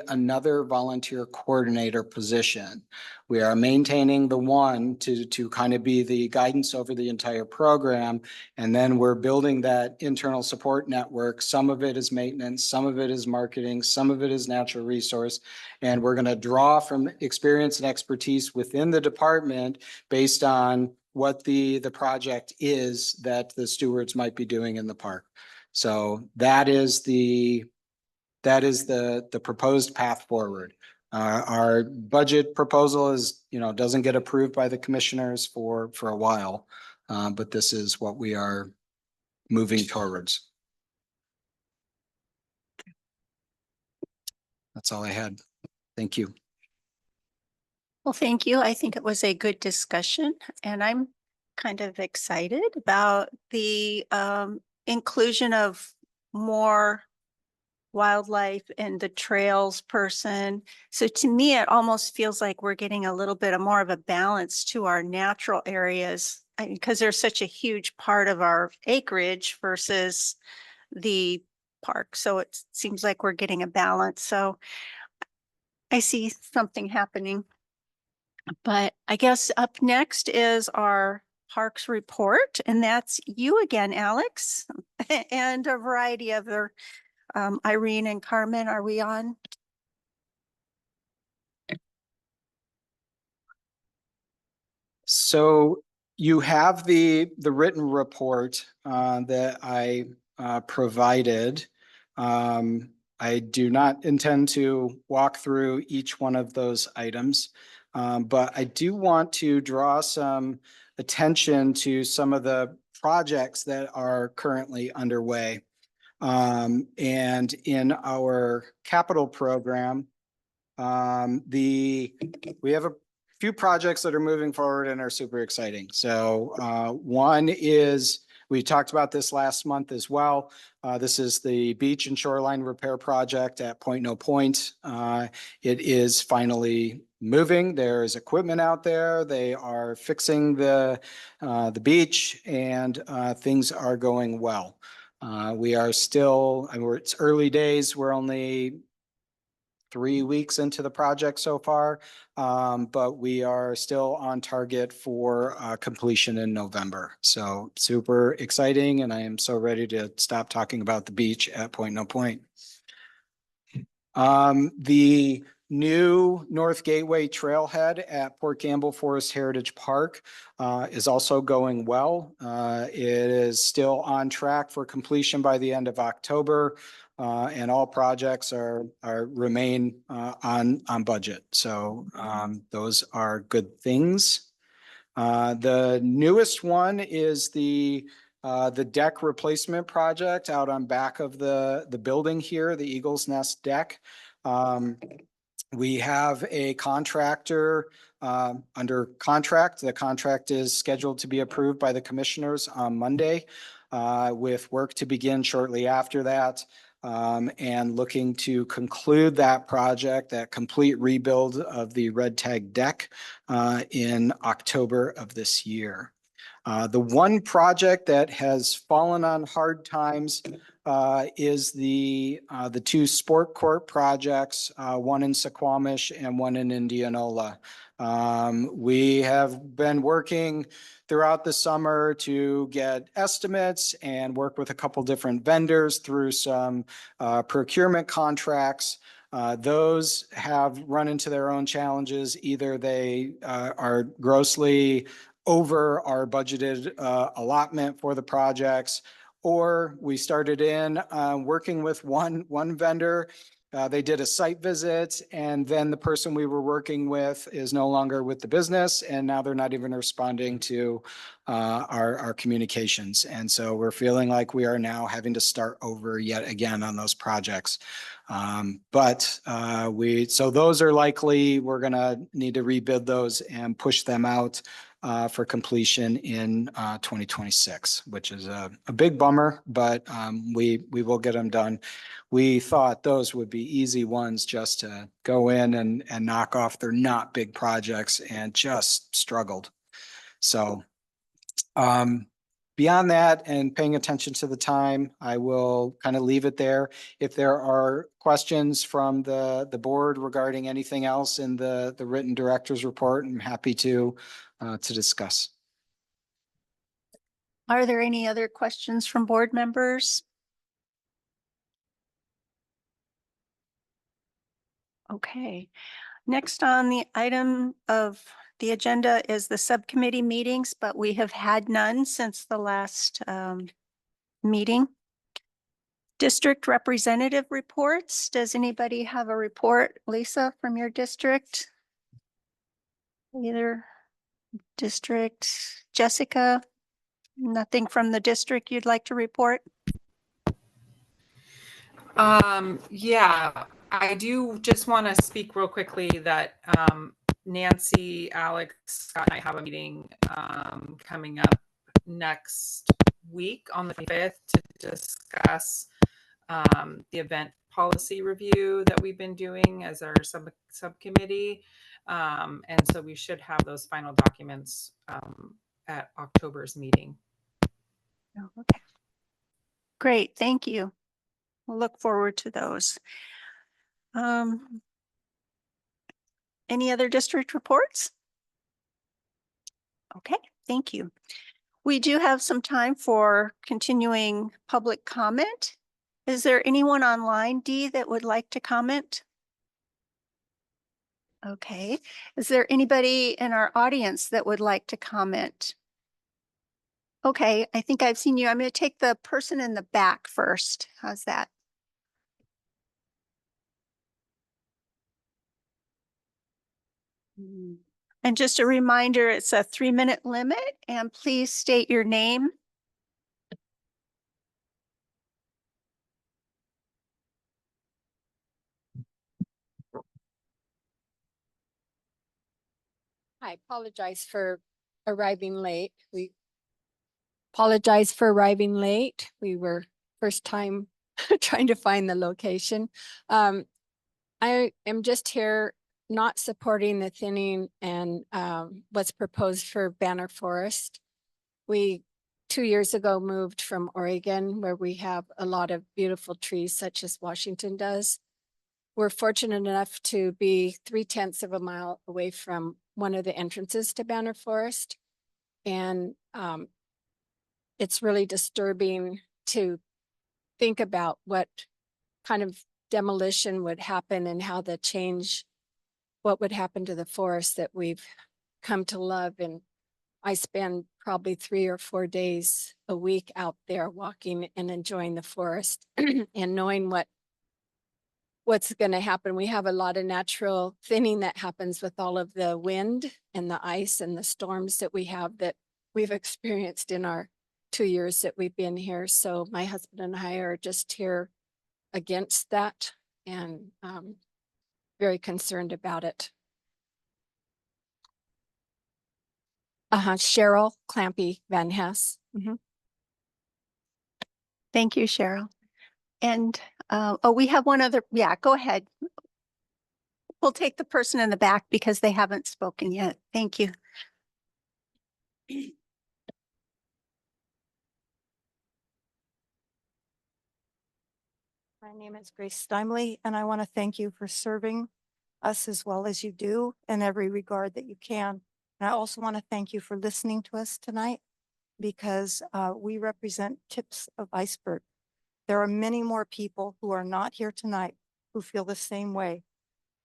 another volunteer coordinator position. We are maintaining the one to kind of be the guidance over the entire program. And then we're building that internal support network. Some of it is maintenance, some of it is marketing, some of it is natural resource. And we're going to draw from experience and expertise within the department based on what the project is that the stewards might be doing in the park. So that is the proposed path forward. Our budget proposal is, doesn't get approved by the commissioners for a while. But this is what we are moving towards. That's all I had. Thank you. Well, thank you. I think it was a good discussion, and I'm kind of excited about the inclusion of more wildlife and the trails person. So to me, it almost feels like we're getting a little bit of more of a balance to our natural areas, because they're such a huge part of our acreage versus the park. So it seems like we're getting a balance. So I see something happening. But I guess up next is our parks report, and that's you again, Alex, and a variety of other Irene and Carmen, are we on? So you have the written report that I provided. I do not intend to walk through each one of those items, but I do want to draw some attention to some of the projects that are currently underway. And in our capital program, we have a few projects that are moving forward and are super exciting. So one is, we talked about this last month as well. This is the beach and shoreline repair project at Point No Point. It is finally moving. There is equipment out there. They are fixing the beach, and things are going well. We are still, it's early days. We're only 3 weeks into the project so far, but we are still on target for completion in November. So super exciting, and I am so ready to stop talking about the beach at Point No Point. The new North Gateway Trailhead at Port Gamble Forest Heritage Park is also going well. It is still on track for completion by the end of October. And all projects remain on budget. So those are good things. The newest one is the deck replacement project out on back of the building here, the Eagle's Nest deck. We have a contractor under contract. The contract is scheduled to be approved by the commissioners on Monday, with work to begin shortly after that. And looking to conclude that project, that complete rebuild of the red tag deck in October of this year. The one project that has fallen on hard times is the two sport court projects, one in Suquamish and one in Indianola. We have been working throughout the summer to get estimates and work with a couple different vendors through some procurement contracts. Those have run into their own challenges. Either they are grossly over our budgeted allotment for the projects, or we started in working with one vendor. They did a site visit, and then the person we were working with is no longer with the business, and now they're not even responding to our communications. And so we're feeling like we are now having to start over yet again on those projects. So those are likely, we're gonna need to rebid those and push them out for completion in 2026, which is a big bummer, but we will get them done. We thought those would be easy ones just to go in and knock off. They're not big projects and just struggled. So beyond that and paying attention to the time, I will kind of leave it there. If there are questions from the board regarding anything else in the written director's report, I'm happy to discuss. Are there any other questions from board members? Okay, next on the item of the agenda is the subcommittee meetings, but we have had none since the last meeting. District representative reports. Does anybody have a report, Lisa, from your district? Either district, Jessica, nothing from the district you'd like to report? Yeah, I do just want to speak real quickly that Nancy, Alex, Scott and I have a meeting coming up next week on the 5th to discuss the event policy review that we've been doing as our subcommittee. And so we should have those final documents at October's meeting. Oh, okay. Great, thank you. We'll look forward to those. Any other district reports? Okay, thank you. We do have some time for continuing public comment. Is there anyone online, Dee, that would like to comment? Okay. Is there anybody in our audience that would like to comment? Okay, I think I've seen you. I'm going to take the person in the back first. How's that? And just a reminder, it's a 3-minute limit, and please state your name. I apologize for arriving late. We apologize for arriving late. We were first time trying to find the location. I am just here not supporting the thinning and what's proposed for Banner Forest. We 2 years ago moved from Oregon, where we have a lot of beautiful trees such as Washington does. We're fortunate enough to be 3/10 of a mile away from one of the entrances to Banner Forest. And it's really disturbing to think about what kind of demolition would happen and how the change, what would happen to the forest that we've come to love. And I spend probably 3 or 4 days a week out there walking and enjoying the forest and knowing what's going to happen. We have a lot of natural thinning that happens with all of the wind and the ice and the storms that we have that we've experienced in our 2 years that we've been here. So my husband and I are just here against that and very concerned about it. Cheryl Clampy Van Hess. Thank you, Cheryl. And oh, we have one other. Yeah, go ahead. We'll take the person in the back because they haven't spoken yet. Thank you. My name is Grace Stimley, and I want to thank you for serving us as well as you do in every regard that you can. And I also want to thank you for listening to us tonight because we represent tips of iceberg. There are many more people who are not here tonight who feel the same way.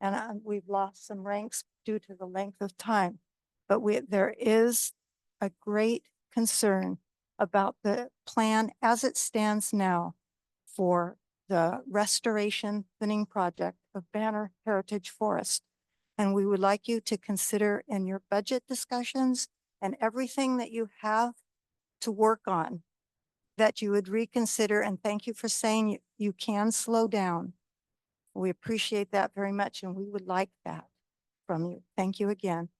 And we've lost some ranks due to the length of time. But there is a great concern about the plan as it stands now for the restoration thinning project of Banner Heritage Forest. And we would like you to consider in your budget discussions and everything that you have to work on, that you would reconsider. And thank you for saying you can slow down. We appreciate that very much, and we would like that from you. Thank you again.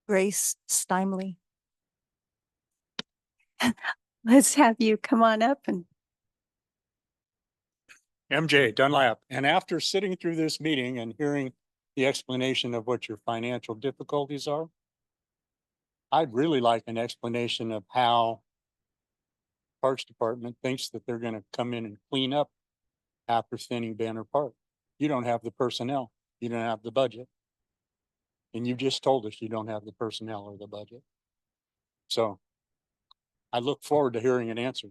Grace Stimley. Let's have you come on up and MJ Dunlap. And after sitting through this meeting and hearing the explanation of what your financial difficulties are, I'd really like an explanation of how Parks Department thinks that they're going to come in and clean up after thinning Banner Park. You don't have the personnel. You don't have the budget. And you just told us you don't have the personnel or the budget. So I look forward to hearing an answer.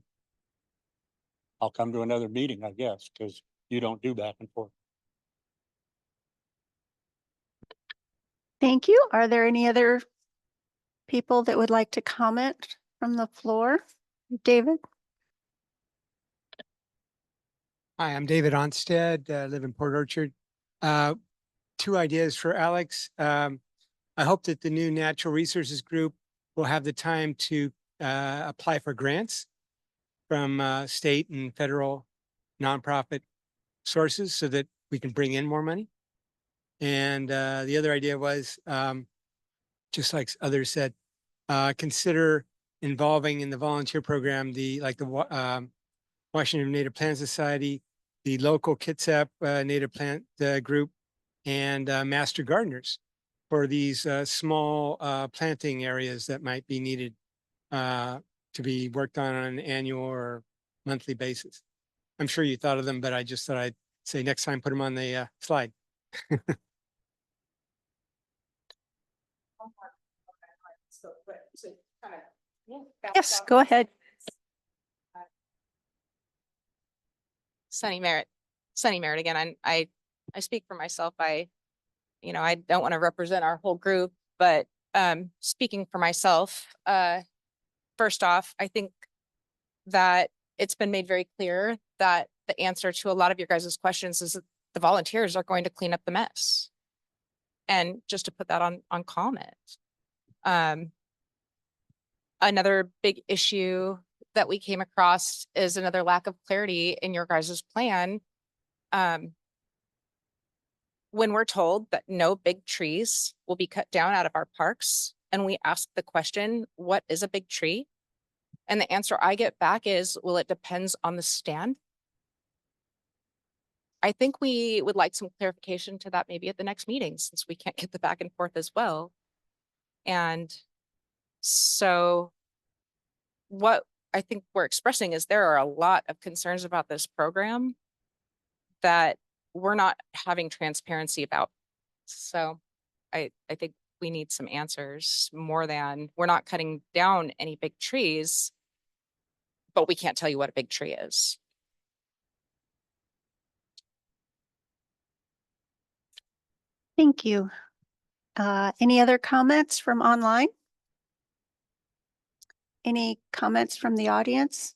I'll come to another meeting, I guess, because you don't do back and forth. thank you. Are there any other people that would like to comment from the floor? David? Hi, I'm David Onstead, live in Port Orchard. Two ideas for Alex. I hope that the new Natural Resources Group will have the time to apply for grants from state and federal nonprofit sources so that we can bring in more money. And the other idea was, just like others said, consider involving in the volunteer program, Washington Native Plant Society, the local Kitsap Native Plant Group, and Master Gardeners for these small planting areas that might be needed to be worked on an annual or monthly basis. I'm sure you thought of them, but I just thought I'd say next time, put them on the slide. Yes, go ahead. Sunny Merritt again. I speak for myself. I don't want to represent our whole group, but speaking for myself, first off, I think that it's been made very clear that the answer to a lot of your guys' questions is that the volunteers are going to clean up the mess. And just to put that on comment. Another big issue that we came across is another lack of clarity in your guys' plan. When we're told that no big trees will be cut down out of our parks, and we ask the question, what is a big tree? And the answer I get back is, well, it depends on the stand. I think we would like some clarification to that maybe at the next meeting, since we can't get the back and forth as well. And so what I think we're expressing is there are a lot of concerns about this program that we're not having transparency about. So I think we need some answers more than we're not cutting down any big trees, but we can't tell you what a big tree is. Thank you. Any other comments from online? Any comments from the audience?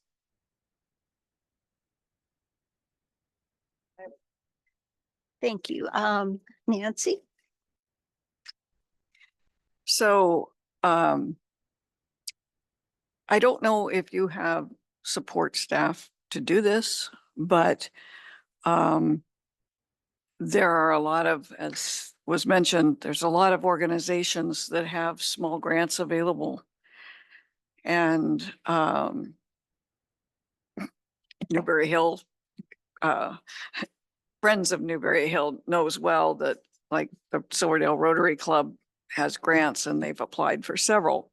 Thank you. Nancy? So I don't know if you have support staff to do this, but there are a lot of, as was mentioned, there's a lot of organizations that have small grants available. And Newberry Hill, Friends of Newberry Hill knows well that like the Silverdale Rotary Club has grants and they've applied for several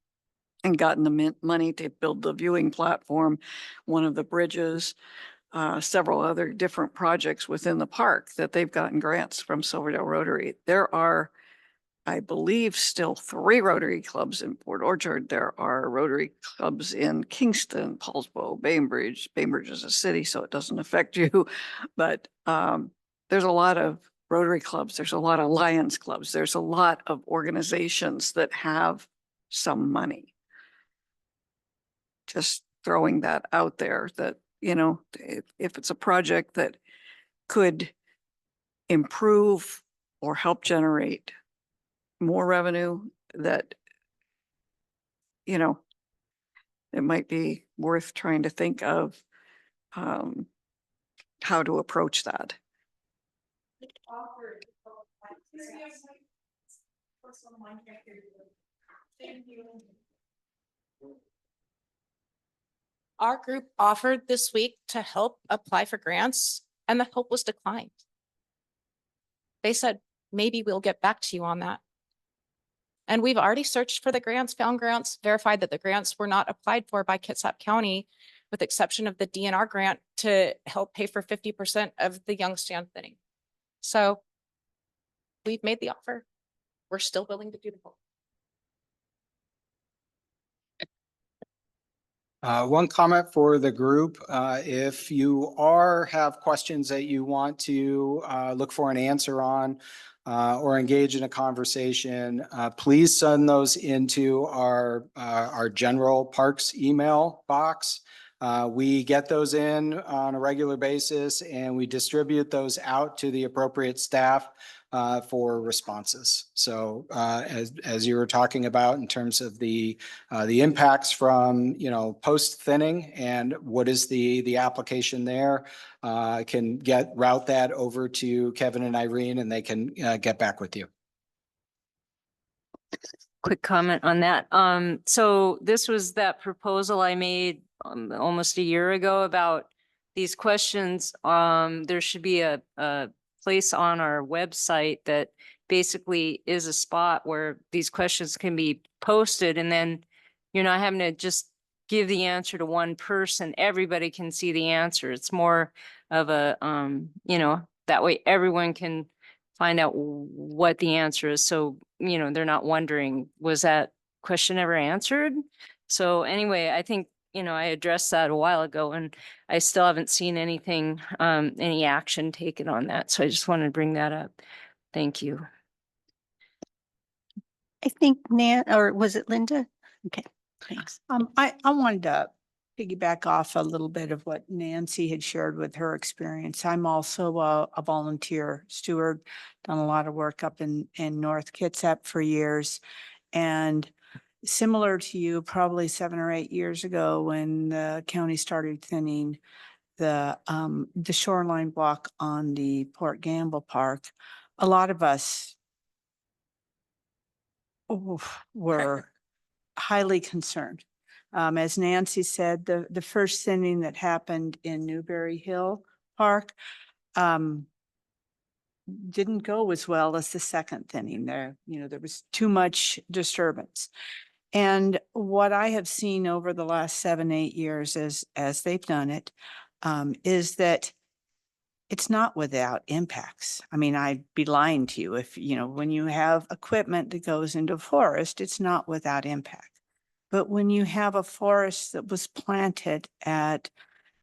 and gotten the money to build the viewing platform, one of the bridges, several other different projects within the park that they've gotten grants from Silverdale Rotary. There are, I believe, still 3 Rotary clubs in Port Orchard. There are Rotary clubs in Kingston, Paulsbo, Bainbridge. Bainbridge is a city, so it doesn't affect you. But there's a lot of Rotary clubs. There's a lot of Lions clubs. There's a lot of organizations that have some money. Just throwing that out there that, you know, if it's a project that could improve or help generate more revenue, that, you know, it might be worth trying to think of how to approach that. Our group offered this week to help apply for grants, and the help was declined. They said, maybe we'll get back to you on that. And we've already searched for the grants, found grants, verified that the grants were not applied for by Kitsap County, with exception of the DNR grant to help pay for 50% of the young stand thinning. So we've made the offer. We're still willing to do the help. One comment for the group, if you have questions that you want to look for an answer on or engage in a conversation, please send those into our general parks email box. We get those in on a regular basis and we distribute those out to the appropriate staff for responses. So as you were talking about in terms of the impacts from, post thinning and what is the application there, can route that over to Kevin and Irene and they can get back with you. Quick comment on that. So this was that proposal I made almost a year ago about these questions. There should be a place on our website that basically is a spot where these questions can be posted, and then you're not having to just give the answer to one person. Everybody can see the answer. It's more of a, that way everyone can find out what the answer is. So, they're not wondering, was that question ever answered? So anyway, I think, I addressed that a while ago and I still haven't seen anything, any action taken on that. So I just wanted to bring that up. Thank you. I think or was it Linda? Okay, thanks. I wanted to piggyback off a little bit of what Nancy had shared with her experience. I'm also a volunteer steward, done a lot of work up in North Kitsap for years. And similar to you, probably 7 or 8 years ago when the county started thinning the shoreline block on the Port Gamble Park, a lot of us were highly concerned. As Nancy said, the first thinning that happened in Newberry Hill Park didn't go as well as the second thinning. There was too much disturbance. And what I have seen over the last 7, 8 years as they've done it, is that it's not without impacts. I mean, I'd be lying to you if, when you have equipment that goes into forest, it's not without impact. But when you have a forest that was planted at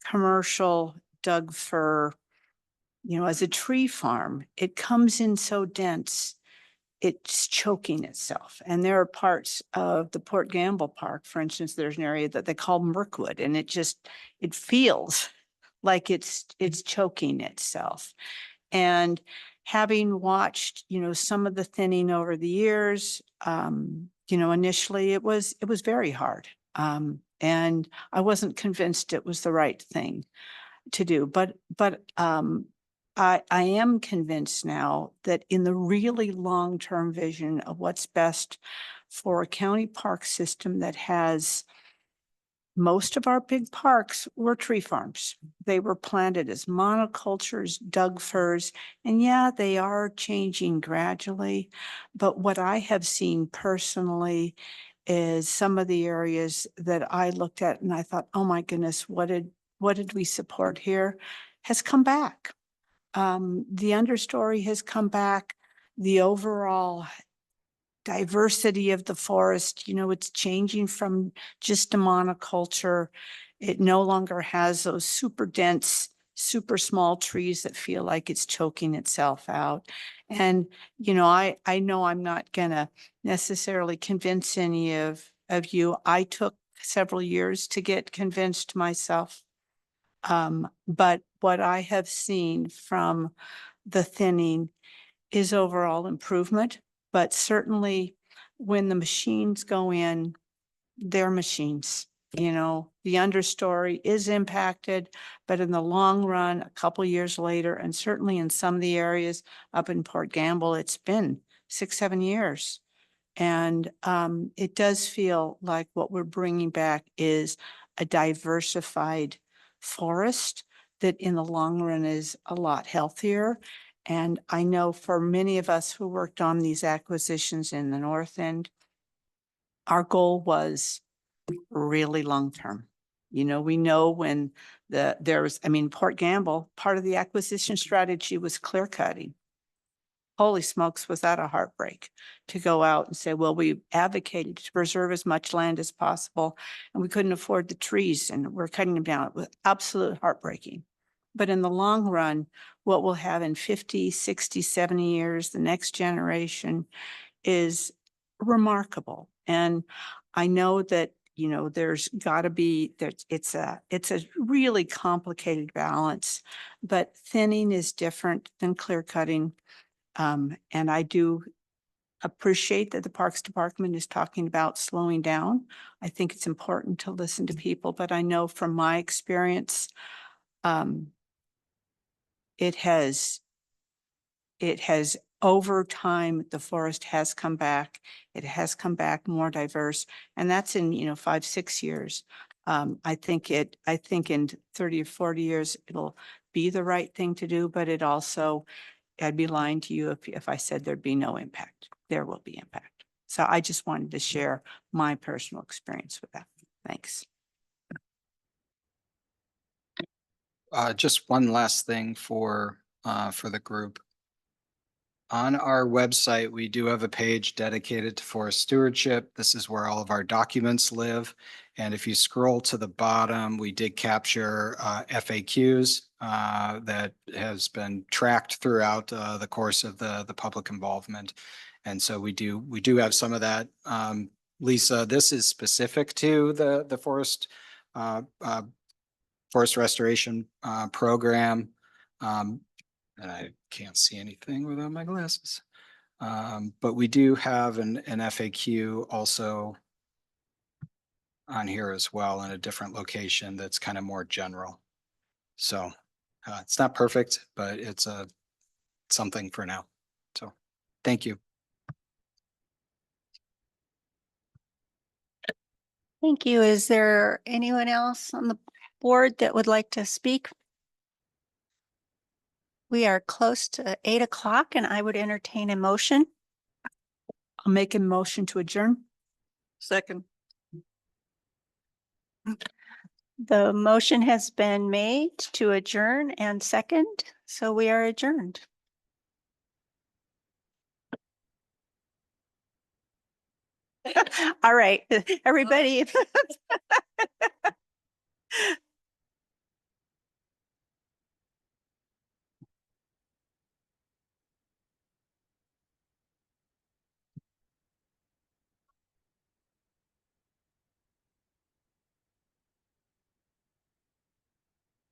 commercial Doug fir, as a tree farm, it comes in so dense, it's choking itself. And there are parts of the Port Gamble Park, for instance, there's an area that they call Mirkwood, and it feels like it's choking itself. And having watched, some of the thinning over the years, initially it was very hard. And I wasn't convinced it was the right thing to do. But I am convinced now that in the really long-term vision of what's best for a county park system that has most of our big parks were tree farms. They were planted as monocultures, Doug firs, and yeah, they are changing gradually. But what I have seen personally is some of the areas that I looked at and I thought, oh my goodness, what did we support here, has come back. The understory has come back. The overall diversity of the forest, it's changing from just a monoculture. It no longer has those super dense, super small trees that feel like it's choking itself out. And, I know I'm not gonna necessarily convince any of you. I took several years to get convinced myself. But what I have seen from the thinning is overall improvement. But certainly when the machines go in, they're machines. The understory is impacted, but in the long run, a couple years later, and certainly in some of the areas up in Port Gamble, it's been 6, 7 years. And it does feel like what we're bringing back is a diversified forest that in the long run is a lot healthier. And I know for many of us who worked on these acquisitions in the North End, our goal was really long-term. We know when Port Gamble, part of the acquisition strategy was clear cutting. Holy smokes, was that a heartbreak to go out and say, well, we advocated to preserve as much land as possible and we couldn't afford the trees and we're cutting them down. It was absolute heartbreaking. But in the long run, what we'll have in 50, 60, 70 years, the next generation is remarkable. And I know that you know, there's gotta be, it's a really complicated balance, but thinning is different than clear cutting. And I do appreciate that the Parks Department is talking about slowing down. I think it's important to listen to people, but I know from my experience, it has over time, the forest has come back. It has come back more diverse, and that's in, you know, 5, 6 years. I think in 30 or 40 years, it'll be the right thing to do, but it also, I'd be lying to you if I said there'd be no impact. There will be impact. So I just wanted to share my personal experience with that. Thanks. Just one last thing for the group. On our website, we do have a page dedicated to forest stewardship. This is where all of our documents live. And if you scroll to the bottom, we did capture FAQs that has been tracked throughout the course of the public involvement. And so we do have some of that. Lisa, this is specific to the forest restoration program. And I can't see anything without my glasses. But we do have an FAQ also on here as well in a different location that's kind of more general. So it's not perfect, but it's something for now. So thank you. Thank you. Is there anyone else on the board that would like to speak? We are close to 8 o'clock and I would entertain a motion. I'll make a motion to adjourn. Second. The motion has been made to adjourn and second, so we are adjourned. All right, everybody.